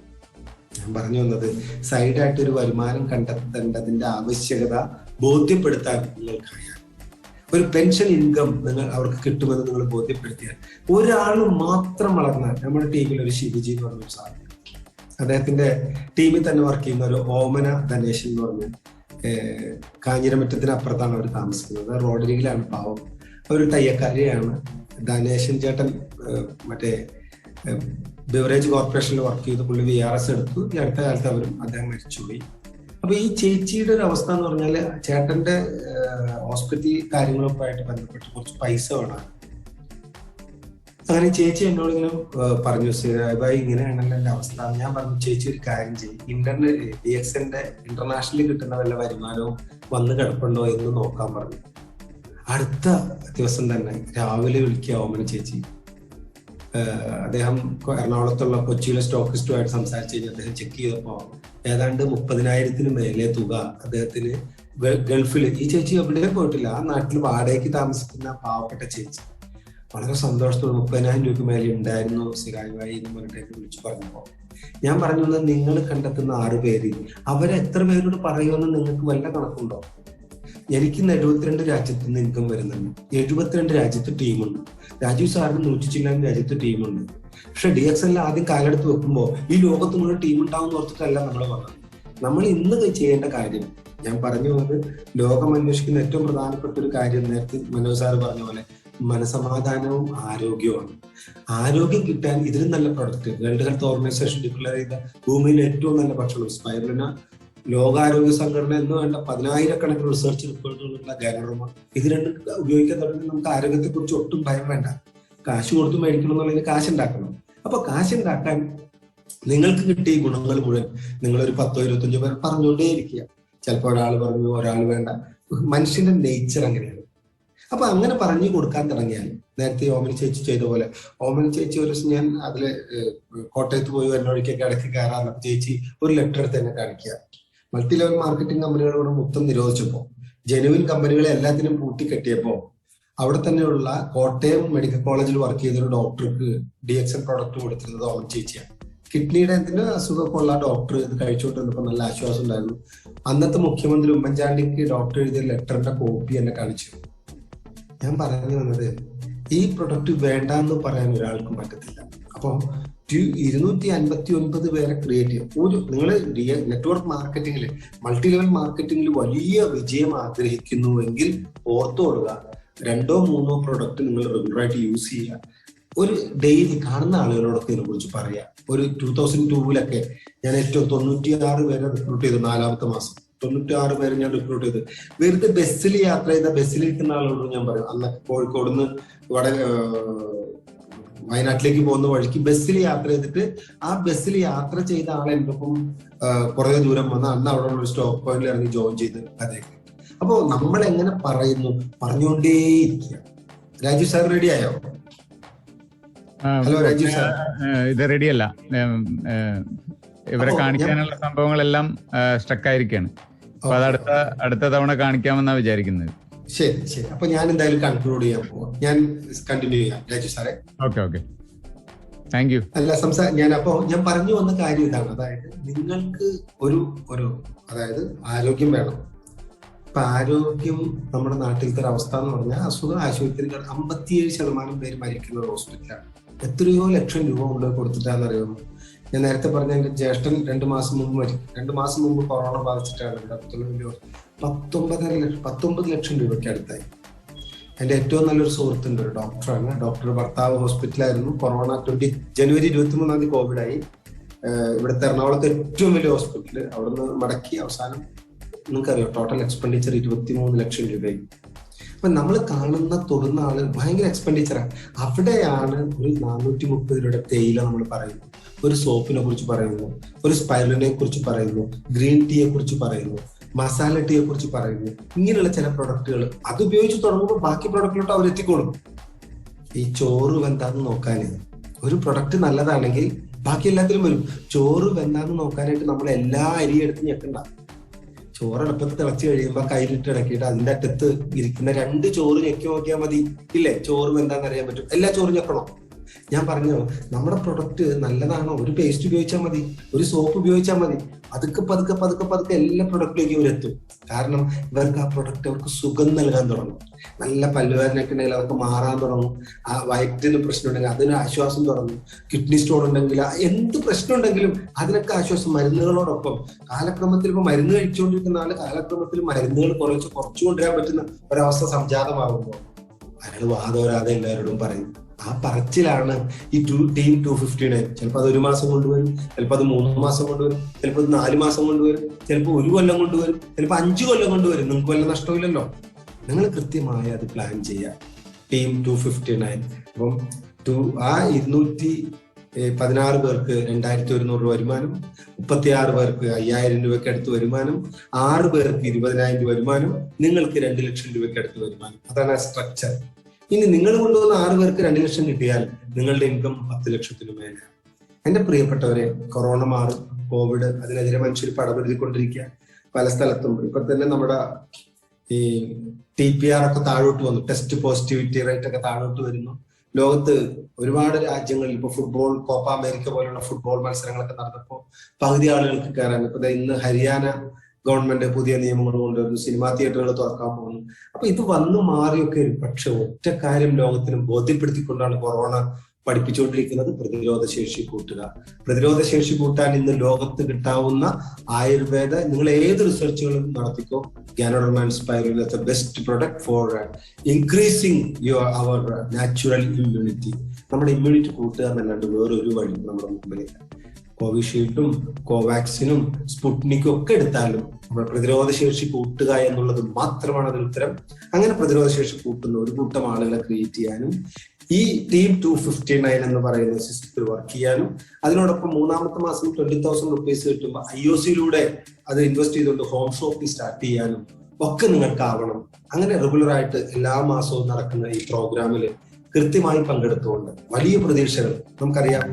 ഞാൻ പറഞ്ഞു വന്നത് സൈഡായിട്ട് ഒരു വരുമാനം കണ്ടെത്തേണ്ടതിന്റെ ആവശ്യകത ബോധ്യപ്പെടുത്താൻ നിങ്ങൾക്കറിയാം. ഒരു പെൻഷൻ ഇൻകം അവർക്ക് കിട്ടുമെന്ന് നിങ്ങൾ ബോധ്യപ്പെടുത്തിയാൽ, ഒരാൾ മാത്രം വളർന്നാൽ, നമ്മുടെ ടീമിൽ ഒരു ശിവജി എന്ന് പറഞ്ഞൊരു സാധനം, അദ്ദേഹത്തിന്റെ ടീമിൽ തന്നെ വർക്ക് ചെയ്യുന്ന ഒരു ഓമന ധനേശൻ എന്ന് പറഞ്ഞ കാഞ്ഞിരമറ്റത്തിന് അപ്പുറത്താണ് അവർ താമസിക്കുന്നത്. റോഡരികിലാണ് പാവം. ഒരു തയ്യക്കാരിയാണ്. ധനേശൻ ചേട്ടൻ മറ്റേ ബിവറേജ് കോർപ്പറേഷനിൽ വർക്ക് ചെയ്ത് പുള്ളി VRS എടുത്തു. ഈ അടുത്ത കാലത്ത് അദ്ദേഹം മരിച്ചുപോയി. അപ്പൊ ഈ ചേച്ചിയുടെ ഒരു അവസ്ഥ എന്ന് പറഞ്ഞാല് ചേട്ടന്റെ ഹോസ്പിറ്റൽ കാര്യങ്ങളൊക്കെ ആയിട്ട് ബന്ധപ്പെട്ട് കുറച്ച് പൈസ വേണം. അങ്ങനെ ചേച്ചി എന്നോട് ഇങ്ങനെ പറഞ്ഞു, ഭായി ഇങ്ങനെയാണല്ലോ എന്റെ അവസ്ഥ. ഞാൻ പറഞ്ഞു, ചേച്ചി ഒരു കാര്യം ചെയ്യും, DXന്റെ ഇന്റർനാഷണലിൽ കിട്ടുന്ന വല്ല വരുമാനവും വന്ന് കിടപ്പുണ്ടോ എന്ന് നോക്കാൻ പറഞ്ഞു. അടുത്ത ദിവസം തന്നെ രാവിലെ വിളിക്കുക ഓമന ചേച്ചി. അദ്ദേഹം എറണാകുളത്തുള്ള കൊച്ചിയിലെ സ്റ്റോക്കിസ്റ്റുമായിട്ട് സംസാരിച്ച് കഴിഞ്ഞ് അദ്ദേഹം ചെക്ക് ചെയ്തപ്പോ ഏതാണ്ട് 30,000 മേലെ തുക അദ്ദേഹത്തിന് ഗൾഫിൽ, ഈ ചേച്ചി എവിടെയും പോയിട്ടില്ല, ആ നാട്ടിൽ വാടകയ്ക്ക് താമസിക്കുന്ന പാവപ്പെട്ട ചേച്ചി, വളരെ സന്തോഷത്തോടെ 30,000 രൂപയ്ക്ക് മേലെ ഉണ്ടായിരുന്നു സിറായി എന്ന് പറഞ്ഞിട്ട് വിളിച്ചു പറഞ്ഞപ്പോ ഞാൻ പറഞ്ഞു, നിങ്ങൾ കണ്ടെത്തുന്ന 6 പേര് അവരെ എത്ര പേരോട് പറയുമെന്ന് നിങ്ങൾക്ക് വല്ല കണക്കുണ്ടോ? എനിക്ക് 72 രാജ്യത്ത് നിന്ന് ഇൻകം വരുന്നുണ്ട്. 72 രാജ്യത്ത് ടീമുണ്ട്. രാജീവ് സാറിന് 100 രാജ്യത്ത് ടീമുണ്ട്. പക്ഷെ DXL ആദ്യം കാലെടുത്ത് വെക്കുമ്പോൾ ഈ ലോകത്ത് മുഴുവൻ ടീം ഉണ്ടാവും എന്ന് ഓർത്തിട്ടല്ല നമ്മൾ പറഞ്ഞത്. നമ്മൾ ഇന്ന് ചെയ്യേണ്ട കാര്യം, ഞാൻ പറഞ്ഞു വന്നത്, ലോകം അന്വേഷിക്കുന്ന ഏറ്റവും പ്രധാനപ്പെട്ട ഒരു കാര്യം നേരത്തെ മനോജ് സാർ പറഞ്ഞ പോലെ മനസമാധാനവും ആരോഗ്യവുമാണ്. ആരോഗ്യം കിട്ടാൻ ഇതിലും നല്ല product world health organisation declare ചെയ്ത ഭൂമിയിലെ ഏറ്റവും നല്ല ഭക്ഷണം സ്പൈറുലിന, ലോകാരോഗ്യ സംഘടന എന്ന് വേണ്ട 10,000-കണക്കിന് റിസർച്ച് റിപ്പോർട്ടുകളുള്ള ഗാനറോമ, ഇത് രണ്ടും ഉപയോഗിക്കാൻ തുടങ്ങി നമുക്ക് ആരോഗ്യത്തെ കുറിച്ച് ഒട്ടും ഭയം വേണ്ട. കാശ് കൊടുത്ത് മേടിക്കണം എന്നുള്ളതിന് കാശുണ്ടാക്കണം. അപ്പൊ കാശുണ്ടാക്കാൻ നിങ്ങൾക്ക് കിട്ടിയ ഗുണങ്ങൾ മുഴുവൻ നിങ്ങളൊരു 10-25 പേർ പറഞ്ഞുകൊണ്ടേയിരിക്കുക. ചിലപ്പോൾ ഒരാൾ പറഞ്ഞു, ഒരാൾ വേണ്ട. മനുഷ്യന്റെ നേച്ചർ അങ്ങനെയാണ്. അപ്പൊ അങ്ങനെ പറഞ്ഞു കൊടുക്കാൻ തുടങ്ങിയാൽ, നേരത്തെ ഓമന ചേച്ചി ചെയ്ത പോലെ, ഓമന ചേച്ചി ഒരു ദിവസം ഞാൻ അതില് കോട്ടയത്ത് പോയി വരുന്നൊഴിക്കൊക്കെ ഇടയ്ക്ക് കയറാറുണ്ട്. ചേച്ചി ഒരു ലെറ്റർ എടുത്ത് തന്നെ കാണിക്കുക. മൾട്ടി ലെവൽ മാർക്കറ്റിംഗ് കമ്പനികളോട് മൊത്തം നിരോധിച്ചപ്പോ, ജെനുവിൻ കമ്പനികളെ എല്ലാത്തിനും പൂട്ടിക്കെട്ടിയപ്പോ, അവിടെ തന്നെയുള്ള കോട്ടയം മെഡിക്കൽ കോളേജിൽ വർക്ക് ചെയ്തൊരു ഡോക്ടർക്ക് DXL പ്രോഡക്റ്റ് കൊടുത്തിരുന്നത് ഓമന ചേച്ചിയാണ്. കിഡ്നിയുടെ എന്തിന് അസുഖമൊക്കെ ഉള്ള ഡോക്ടർ ഇത് കഴിച്ചുകൊണ്ടിരുന്നപ്പോൾ നല്ല ആശ്വാസം ഉണ്ടായിരുന്നു. അന്നത്തെ മുഖ്യമന്ത്രി ഉമ്മൻചാണ്ടിക്ക് ഡോക്ടർ എഴുതിയ ലെറ്ററിന്റെ കോപ്പി എന്നെ കാണിച്ചു. ഞാൻ പറഞ്ഞു വന്നത്, ഈ പ്രൊഡക്റ്റ് വേണ്ട എന്ന് പറയാൻ ഒരാൾക്കും പറ്റത്തില്ല. അപ്പൊ 259 പേരെ ക്രിയേറ്റ് ചെയ്യും. നിങ്ങൾ നെറ്റ്വർക്ക് മാർക്കറ്റിംഗിൽ, മൾട്ടി ലെവൽ മാർക്കറ്റിംഗിൽ വലിയ വിജയം ആഗ്രഹിക്കുന്നുവെങ്കിൽ ഓർത്തോടുക, 2-3 പ്രൊഡക്റ്റ് നിങ്ങൾ റെഗുലറായിട്ട് യൂസ് ചെയ്യുക. ഒരു ഡെയിലി കാണുന്ന ആളുകളോടൊക്കെ ഇതിനെ കുറിച്ച് പറയാം. ഒരു 2002-ലൊക്കെ ഞാൻ ഏറ്റവും 96 പേരെ റിക്രൂട്ട് ചെയ്തു. 4-ാമത്തെ മാസം 96 പേരെ ഞാൻ റിക്രൂട്ട് ചെയ്ത് വെറുതെ ബസ്സിൽ യാത്ര ചെയ്ത, ബസ്സിലിരിക്കുന്ന ആളോട് ഞാൻ പറയും, അന്ന് കോഴിക്കോട് നിന്ന് വയനാട്ടിലേക്ക് പോകുന്ന വഴിക്ക് ബസ്സിൽ യാത്ര ചെയ്തിട്ട് ആ ബസ്സിൽ യാത്ര ചെയ്ത ആളെ എൻ്റെ ഒപ്പം കുറെ ദൂരം വന്ന് അന്ന് അവിടെ ഉള്ള ഒരു സ്റ്റോപ്പ് പോയിന്റിൽ ഇറങ്ങി ജോയിൻ ചെയ്ത് അതേക്ക്. അപ്പോ നമ്മൾ എങ്ങനെ പറയുന്നു, പറഞ്ഞുകൊണ്ടേയിരിക്കുക. രാജീവ് സാർ റെഡി ആയോ? Hello Rajeev sir. ഇത് റെഡിയല്ല. ഇവരെ കാണിക്കാനുള്ള സംഭവങ്ങളെല്ലാം സ്റ്റക്ക് ആയിരിക്കാണ്. അപ്പൊ അത് അടുത്ത തവണ കാണിക്കാമെന്നാ വിചാരിക്കുന്നത്. ശരി ശരി. അപ്പൊ ഞാൻ എന്തായാലും കൺക്ലൂഡ് ചെയ്യാൻ പോവാം. ഞാൻ കണ്ടിന്യൂ ചെയ്യാം രാജു സാറേ. Okay thank U. അല്ല ഞാൻ പറഞ്ഞു വന്ന കാര്യം ഇതാണ്. അതായത് നിങ്ങൾക്ക് ഒരു അതായത് ആരോഗ്യം വേണം. ഇപ്പൊ ആരോഗ്യം നമ്മുടെ നാട്ടിലത്തെ ഒരു അവസ്ഥ എന്ന് പറഞ്ഞാൽ, അസുഖം ആശുപത്രിയിൽ 57% പേര് മരിക്കുന്ന ഒരു ഹോസ്പിറ്റലാണ്. എത്രയോ ലക്ഷം രൂപ കൊണ്ട് കൊടുത്തിട്ടാണെന്നറിയാമോ? ഞാൻ നേരത്തെ പറഞ്ഞ എന്റെ ജ്യേഷ്ഠൻ 2 മാസം മുമ്പ് മരിക്കും. 2 മാസം മുമ്പ് കൊറോണ ബാധിച്ചിട്ടാണ് ഇവിടെ 19 ലക്ഷം രൂപയ്ക്ക് അടുത്തായി. എന്റെ ഏറ്റവും നല്ലൊരു സുഹൃത്തുണ്ട്, ഒരു ഡോക്ടറാണ്. ഡോക്ടർ ഭർത്താവ് ഹോസ്പിറ്റലായിരുന്നു. കൊറോണ ജനുവരി 23 കോവിഡായി. ഇവിടുത്തെ എറണാകുളത്തെ ഏറ്റവും വലിയ ഹോസ്പിറ്റല് അവിടുന്ന് മടക്കി അവസാനം നിങ്ങൾക്കറിയാം ടോട്ടൽ എക്സ്പെൻഡിച്ചർ 23 ലക്ഷം രൂപയായി. അപ്പൊ നമ്മൾ കാണുന്ന തൊടുന്ന ആള് ഭയങ്കര എക്സ്പെൻഡിച്ചറാണ്. അവിടെയാണ് ഒരു 430 രൂപയുടെ തേയില നമ്മൾ പറയുന്നു, ഒരു സോപ്പിനെ കുറിച്ച് പറയുന്നു, ഒരു സ്പൈറലിനെ കുറിച്ച് പറയുന്നു, ഗ്രീൻ ടീയെ കുറിച്ച് പറയുന്നു, മസാല ടീയെ കുറിച്ച് പറയുന്നു. ഇങ്ങനെയുള്ള ചില പ്രൊഡക്റ്റുകൾ അത് ഉപയോഗിച്ച് തുടങ്ങുമ്പോൾ ബാക്കി പ്രൊഡക്റ്റിലോട്ട് അവർ എത്തിക്കോളും. ഈ ചോറ് എന്താന്ന് നോക്കാൻ ഒരു പ്രൊഡക്റ്റ് നല്ലതാണെങ്കിൽ ബാക്കി എല്ലാത്തിലും വരും. ചോറ് വെന്താന്ന് നോക്കാനായിട്ട് നമ്മൾ എല്ലാ അരിയും എടുത്ത് ഞെക്കണ്ട. ചോറടുപ്പത്ത് തിളച്ച് കഴിയുമ്പോൾ കയ്യിലിട്ട് ഇടക്കിയിട്ട് അതിന്റെ അറ്റത്ത് ഇരിക്കുന്ന 2 ചോറ് ഞെക്കി നോക്കിയാൽ മതി. ഇല്ലേ, ചോറ് വെന്താന്ന് അറിയാൻ പറ്റും. എല്ലാ ചോറും ഞെക്കണോ? ഞാൻ പറഞ്ഞു, നമ്മുടെ പ്രൊഡക്റ്റ് നല്ലതാണോ? ഒരു പേസ്റ്റ് ഉപയോഗിച്ചാൽ മതി, ഒരു സോപ്പ് ഉപയോഗിച്ചാൽ മതി. പതുക്കെ പതുക്കെ പതുക്കെ പതുക്കെ എല്ലാ പ്രൊഡക്റ്റിലേക്ക് ഇവരെത്തും. കാരണം ഇവർക്ക് ആ പ്രൊഡക്റ്റ് അവർക്ക് സുഖം നൽകാൻ തുടങ്ങും. നല്ല പല്ലുവേദനയൊക്കെ ഉണ്ടെങ്കിൽ അതൊക്കെ മാറാൻ തുടങ്ങും. ആ വയറ്റിന് പ്രശ്നം ഉണ്ടെങ്കിൽ അതിന് ആശ്വാസം തുടങ്ങും. കിഡ്നി സ്റ്റോൺ ഉണ്ടെങ്കിൽ എന്ത് പ്രശ്നം ഉണ്ടെങ്കിലും അതിനൊക്കെ ആശ്വാസം. മരുന്നുകളോടൊപ്പം കാലക്രമത്തിൽ ഇപ്പൊ മരുന്ന് കഴിച്ചുകൊണ്ടിരിക്കുന്ന ആള് കാലക്രമത്തിൽ മരുന്നുകൾ കുറച്ചു കൊണ്ടുവരാൻ പറ്റുന്ന ഒരവസ്ഥ സംജാതമാകുമ്പോൾ അയാൾ വാദോരാതെ എല്ലാവരോടും പറയും. ആ പറച്ചിലാണ് ഈ ടീം 259. ചിലപ്പോൾ അത് 1 മാസം കൊണ്ടുവരും, ചിലപ്പോൾ അത് 3 മാസം കൊണ്ടുവരും, ചിലപ്പോൾ അത് 4 മാസം കൊണ്ടുവരും, ചിലപ്പോൾ 1 കൊല്ലം കൊണ്ടുവരും, ചിലപ്പോൾ 5 കൊല്ലം കൊണ്ടുവരും. നിങ്ങൾക്ക് വല്ല നഷ്ടമില്ലല്ലോ. നിങ്ങൾ കൃത്യമായി അത് പ്ലാൻ ചെയ്യുക. ടീം 259. അപ്പം ആ 216 പേർക്ക് 2100 രൂപ വരുമാനം, 36 പേർക്ക് 5000 രൂപയ്ക്ക് അടുത്ത് വരുമാനം, 6 പേർക്ക് 20,000 രൂപ വരുമാനം, നിങ്ങൾക്ക് 2 ലക്ഷം രൂപയ്ക്ക് അടുത്ത് വരുമാനം. അതാണ് ആ സ്ട്രക്ചർ. ഇനി നിങ്ങൾ കൊണ്ടുവന്ന 6 പേർക്ക് 2 ലക്ഷം കിട്ടിയാൽ നിങ്ങളുടെ ഇൻകം 10 ലക്ഷത്തിന് മേലെ. എന്റെ പ്രിയപ്പെട്ടവരെ, കൊറോണ മാറും, കോവിഡ്, അതിനെതിരെ മനുഷ്യർ പടപെടുത്തിക്കൊണ്ടിരിക്കുക പല സ്ഥലത്തും. ഇപ്പൊ തന്നെ നമ്മുടെ ഈ TPR ഒക്കെ താഴോട്ട് വന്നു, ടെസ്റ്റ് പോസിറ്റിവിറ്റി റേറ്റ് ഒക്കെ താഴോട്ട് വരുന്നു. ലോകത്ത് ഒരുപാട് രാജ്യങ്ങളിൽ ഇപ്പൊ ഫുട്ബോൾ, കോപ്പ അമേരിക്ക പോലുള്ള ഫുട്ബോൾ മത്സരങ്ങളൊക്കെ നടന്നപ്പോൾ പകുതി ആളുകൾക്ക് കയറാൻ. ഇപ്പൊ ഇന്ന് ഹരിയാന ഗവൺമെന്റ് പുതിയ നിയമങ്ങൾ കൊണ്ടുവരുന്നു, സിനിമാ തിയേറ്ററുകൾ തുറക്കാൻ പോകുന്നു. അപ്പൊ ഇത് വന്നു മാറിയൊക്കെ വരും. പക്ഷെ ഒറ്റ കാര്യം ലോകത്തിന് ബോധ്യപ്പെടുത്തിക്കൊണ്ടാണ് കൊറോണ പഠിപ്പിച്ചുകൊണ്ടിരിക്കുന്നത്: പ്രതിരോധ ശേഷി കൂട്ടുക. പ്രതിരോധ ശേഷി കൂട്ടാൻ ഇന്ന് ലോകത്ത് കിട്ടാവുന്ന ആയുർവേദ നിങ്ങൾ ഏത് റിസർച്ചുകളും നടത്തിക്കോ, ganoderma spirulina the best product for increasing our natural immunity. നമ്മുടെ ഇമ്മ്യൂണിറ്റി കൂട്ടുക എന്നല്ലാണ്ട് വേറൊരു വഴി നമ്മുടെ മുമ്പിലില്ല. കോവിഷീൽഡും കോവാക്സിനും സ്പുട്നിക്കും ഒക്കെ എടുത്താലും നമ്മൾ പ്രതിരോധ ശേഷി കൂട്ടുക എന്നുള്ളത് മാത്രമാണ് അതിന് ഉത്തരം. അങ്ങനെ പ്രതിരോധ ശേഷി കൂട്ടുന്ന ഒരു കൂട്ടം ആളുകളെ ക്രിയേറ്റ് ചെയ്യാനും ഈ ടീം 259 എന്ന് പറയുന്ന സിസ്റ്റത്തിൽ വർക്ക് ചെയ്യാനും, അതിനോടൊപ്പം 3-ാമത്തെ മാസം 20,000 റുപ്പീസ് കിട്ടുമ്പോൾ IOCയിലൂടെ അത് ഇൻവെസ്റ്റ് ചെയ്തുകൊണ്ട് ഹോം ഷോപ്പിൽ സ്റ്റാർട്ട് ചെയ്യാനും ഒക്കെ നിങ്ങൾക്കാവണം. അങ്ങനെ റെഗുലർ ആയിട്ട് എല്ലാ മാസവും നടക്കുന്ന ഈ പ്രോഗ്രാമിൽ കൃത്യമായി പങ്കെടുത്തുകൊണ്ട് വലിയ പ്രതീക്ഷകൾ. നമുക്കറിയാം,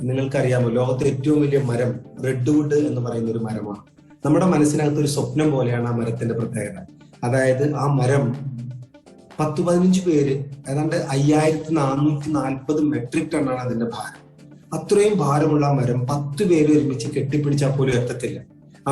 നിങ്ങൾക്കറിയാമോ, ലോകത്തെ ഏറ്റവും വലിയ മരം റെഡ്വുഡ് എന്ന് പറയുന്ന ഒരു മരമാണ്. നമ്മുടെ മനസ്സിനകത്ത് ഒരു സ്വപ്നം പോലെയാണ് ആ മരത്തിന്റെ പ്രത്യേകത. അതായത് ആ മരം 10-15 പേര്, ഏതാണ്ട് 5440 മെട്രിക് ടണ്ണാണ് അതിന്റെ ഭാരം. അത്രയും ഭാരമുള്ള ആ മരം 10 പേര് ഒരുമിച്ച് കെട്ടിപ്പിടിച്ചാൽ പോലും എത്തത്തില്ല.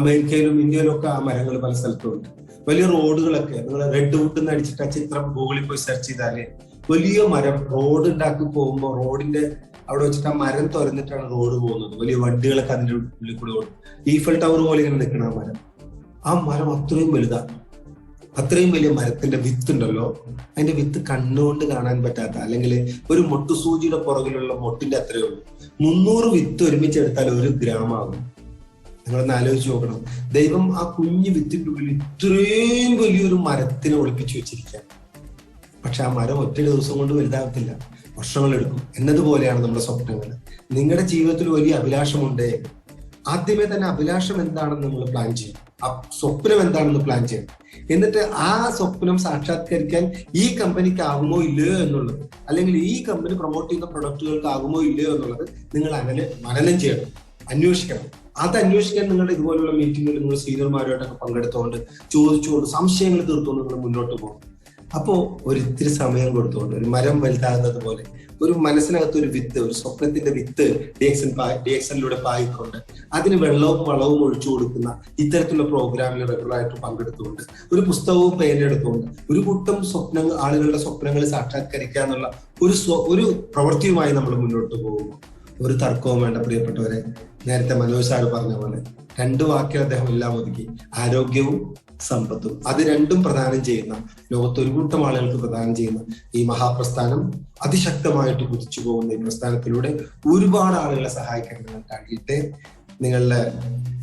അമേരിക്കയിലും ഇന്ത്യയിലും ഒക്കെ ആ മരങ്ങൾ പല സ്ഥലത്തും ഉണ്ട്. വലിയ റോഡുകളൊക്കെ നിങ്ങൾ റെഡ്വുഡ് എന്ന് അടിച്ചിട്ട് ആ ചിത്രം ഗൂഗിളിൽ പോയി സെർച്ച് ചെയ്താല് വലിയ മരം റോഡ് ഉണ്ടാക്കി പോകുമ്പോൾ റോഡിന്റെ അവിടെ വെച്ചിട്ട് ആ മരം തുറന്നിട്ടാണ് റോഡ് പോകുന്നത്. വലിയ വണ്ടികളൊക്കെ അതിന്റെ ഉള്ളിൽ കൂടെ ഓടും. ഈഫൽ ടവർ പോലെ ഇങ്ങനെ നിൽക്കണം ആ മരം. ആ മരം അത്രയും വലുതാണ്. അത്രയും വലിയ മരത്തിന്റെ വിത്ത് ഉണ്ടല്ലോ, അതിന്റെ വിത്ത് കണ്ണുകൊണ്ട് കാണാൻ പറ്റാത്ത, അല്ലെങ്കിൽ ഒരു മൊട്ടുസൂചിയുടെ പുറകിലുള്ള മൊട്ടിന്റെ അത്രയേ ഉള്ളൂ. 300 വിത്ത് ഒരുമിച്ചെടുത്താൽ 1 ഗ്രാം ആകും. നിങ്ങളൊന്ന് ആലോചിച്ച് നോക്കണം. ദൈവം ആ കുഞ്ഞു വിത്തിന്റെ ഉള്ളിൽ ഇത്രയും വലിയൊരു മരത്തിനെ ഒളിപ്പിച്ചു വെച്ചിരിക്കുക. പക്ഷെ ആ മരം ഒറ്റ ദിവസം കൊണ്ട് വലുതാകത്തില്ല, വർഷങ്ങളെടുക്കും. എന്നതുപോലെയാണ് നമ്മുടെ സ്വപ്നങ്ങൾ. നിങ്ങളുടെ ജീവിതത്തിൽ വലിയ അഭിലാഷമുണ്ട്. ആദ്യമേ തന്നെ അഭിലാഷം എന്താണെന്ന് നിങ്ങൾ പ്ലാൻ ചെയ്യും, ആ സ്വപ്നം എന്താണെന്ന് പ്ലാൻ ചെയ്യണം. എന്നിട്ട് ആ സ്വപ്നം സാക്ഷാത്കരിക്കാൻ ഈ കമ്പനിക്ക് ആകുമോ ഇല്ലയോ എന്നുള്ളത്, അല്ലെങ്കിൽ ഈ കമ്പനി പ്രൊമോട്ട് ചെയ്യുന്ന പ്രൊഡക്റ്റുകൾക്ക് ആകുമോ ഇല്ലയോ എന്നുള്ളത് നിങ്ങൾ മനനം ചെയ്യണം, അന്വേഷിക്കണം. അത് അന്വേഷിക്കാൻ നിങ്ങളുടെ ഇതുപോലുള്ള മീറ്റിങ്ങുകൾ നിങ്ങൾ സീനിയർമാരുമായിട്ടൊക്കെ പങ്കെടുത്തുകൊണ്ട് ചോദിച്ചുകൊണ്ട് സംശയങ്ങൾ തീർത്തുകൊണ്ട് നിങ്ങൾ മുന്നോട്ട് പോകും. അപ്പോ ഒരിത്തിരി സമയം കൊടുത്തുകൊണ്ട് ഒരു മരം വലുതാകുന്നത് പോലെ ഒരു മനസ്സിനകത്ത് ഒരു വിത്ത്, ഒരു സ്വപ്നത്തിന്റെ വിത്ത് DXNലൂടെ പായിക്കൊണ്ട് അതിന് വെള്ളവും വളവും ഒഴിച്ചു കൊടുക്കുന്ന ഇത്തരത്തിലുള്ള പ്രോഗ്രാമിൽ റെഗുലറായിട്ട് പങ്കെടുത്തുകൊണ്ട് ഒരു പുസ്തകവും പേരെടുത്തുകൊണ്ട് ഒരു കൂട്ടം ആളുകളുടെ സ്വപ്നങ്ങൾ സാക്ഷാത്കരിക്കുക എന്നുള്ള ഒരു പ്രവൃത്തിയുമായി നമ്മൾ മുന്നോട്ട് പോകുന്നു. ഒരു തർക്കവും വേണ്ട പ്രിയപ്പെട്ടവരെ. നേരത്തെ മനോജ് സാർ പറഞ്ഞ പോലെ 2 വാക്കിൽ അദ്ദേഹം എല്ലാം ഒതുക്കി: ആരോഗ്യവും സമ്പത്തും. അത് രണ്ടും പ്രദാനം ചെയ്യുന്ന, ലോകത്ത് ഒരു കൂട്ടം ആളുകൾക്ക് പ്രദാനം ചെയ്യുന്ന ഈ മഹാപ്രസ്ഥാനം അതിശക്തമായിട്ട് കുതിച്ചു പോകുന്ന ഈ പ്രസ്ഥാനത്തിലൂടെ ഒരുപാട് ആളുകളെ സഹായിക്കാൻ നിങ്ങൾ കഴിയട്ടെ. നിങ്ങളുടെ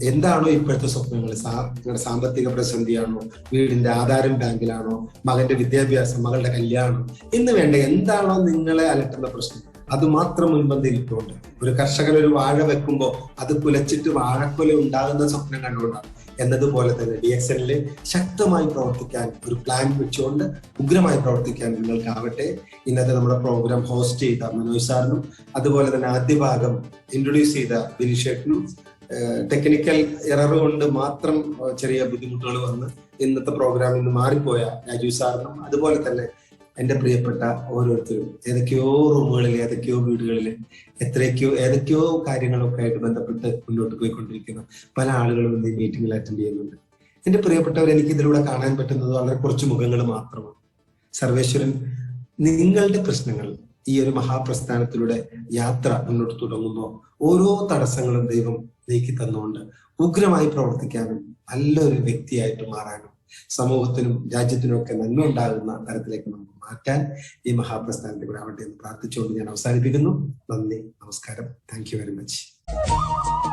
എന്താണോ ഇപ്പോഴത്തെ സ്വപ്നങ്ങൾ, നിങ്ങളുടെ സാമ്പത്തിക പ്രതിസന്ധിയാണോ, വീടിന്റെ ആധാരം ബാങ്കിലാണോ, മകന്റെ വിദ്യാഭ്യാസം, മകളുടെ കല്യാണം എന്ന് വേണ്ട എന്താണോ നിങ്ങളെ അലട്ടുന്ന പ്രശ്നം, അത് മാത്രം മുൻപന്തിയിലിട്ടുകൊണ്ട് ഒരു കർഷകൻ ഒരു വാഴ വെക്കുമ്പോൾ അത് കുലച്ചിട്ട് വാഴക്കൊല ഉണ്ടാകുന്ന സ്വപ്നം കണ്ടുകൊണ്ടാണ്. എന്നതുപോലെ തന്നെ DXNൽ ശക്തമായി പ്രവർത്തിക്കാൻ ഒരു പ്ലാൻ വെച്ചുകൊണ്ട് ഉഗ്രമായി പ്രവർത്തിക്കാൻ നിങ്ങൾക്കാവട്ടെ. ഇന്നത്തെ നമ്മുടെ പ്രോഗ്രാം ഹോസ്റ്റ് ചെയ്ത മനോജ് സാറിനും അതുപോലെ തന്നെ ആദ്യ ഭാഗം ഇൻട്രൊഡ്യൂസ് ചെയ്ത ബിനിഷേട്ടനും ടെക്നിക്കൽ എറർ കൊണ്ട് മാത്രം ചെറിയ ബുദ്ധിമുട്ടുകൾ വന്ന് ഇന്നത്തെ പ്രോഗ്രാമിൽ നിന്ന് മാറിപ്പോയ രാജീവ് സാറിനും അതുപോലെ തന്നെ എൻ്റെ പ്രിയപ്പെട്ട ഓരോരുത്തരും ഏതൊക്കെയോ റൂമുകളിൽ ഏതൊക്കെയോ വീടുകളിൽ ഏതൊക്കെയോ കാര്യങ്ങളൊക്കെ ആയിട്ട് ബന്ധപ്പെട്ട് മുന്നോട്ട് പോയിക്കൊണ്ടിരിക്കുന്ന പല ആളുകളും ഇന്ന് ഈ മീറ്റിംഗിൽ അറ്റൻഡ് ചെയ്യുന്നുണ്ട്. എൻ്റെ പ്രിയപ്പെട്ടവർ, എനിക്ക് ഇതിലൂടെ കാണാൻ പറ്റുന്നത് വളരെ കുറച്ച് മുഖങ്ങൾ മാത്രമാണ്. സർവേശ്വരൻ നിങ്ങളുടെ പ്രശ്നങ്ങൾ ഈ ഒരു മഹാപ്രസ്ഥാനത്തിലൂടെ യാത്ര മുന്നോട്ട് തുടങ്ങുമ്പോൾ ഓരോ തടസ്സങ്ങളും ദൈവം നീക്കി തന്നുകൊണ്ട് ഉഗ്രമായി പ്രവർത്തിക്കാനും നല്ലൊരു വ്യക്തിയായിട്ട് മാറാനും സമൂഹത്തിനും രാജ്യത്തിനും ഒക്കെ നന്മ ഉണ്ടാകുന്ന തരത്തിലേക്ക് നമുക്ക് മാറ്റാൻ ഈ മഹാപ്രസ്ഥാനത്തിൽ കൂടെ ആവട്ടെ എന്ന് പ്രാർത്ഥിച്ചുകൊണ്ട് ഞാൻ അവസാനിപ്പിക്കുന്നു. നന്ദി, നമസ്കാരം. Thank you very much.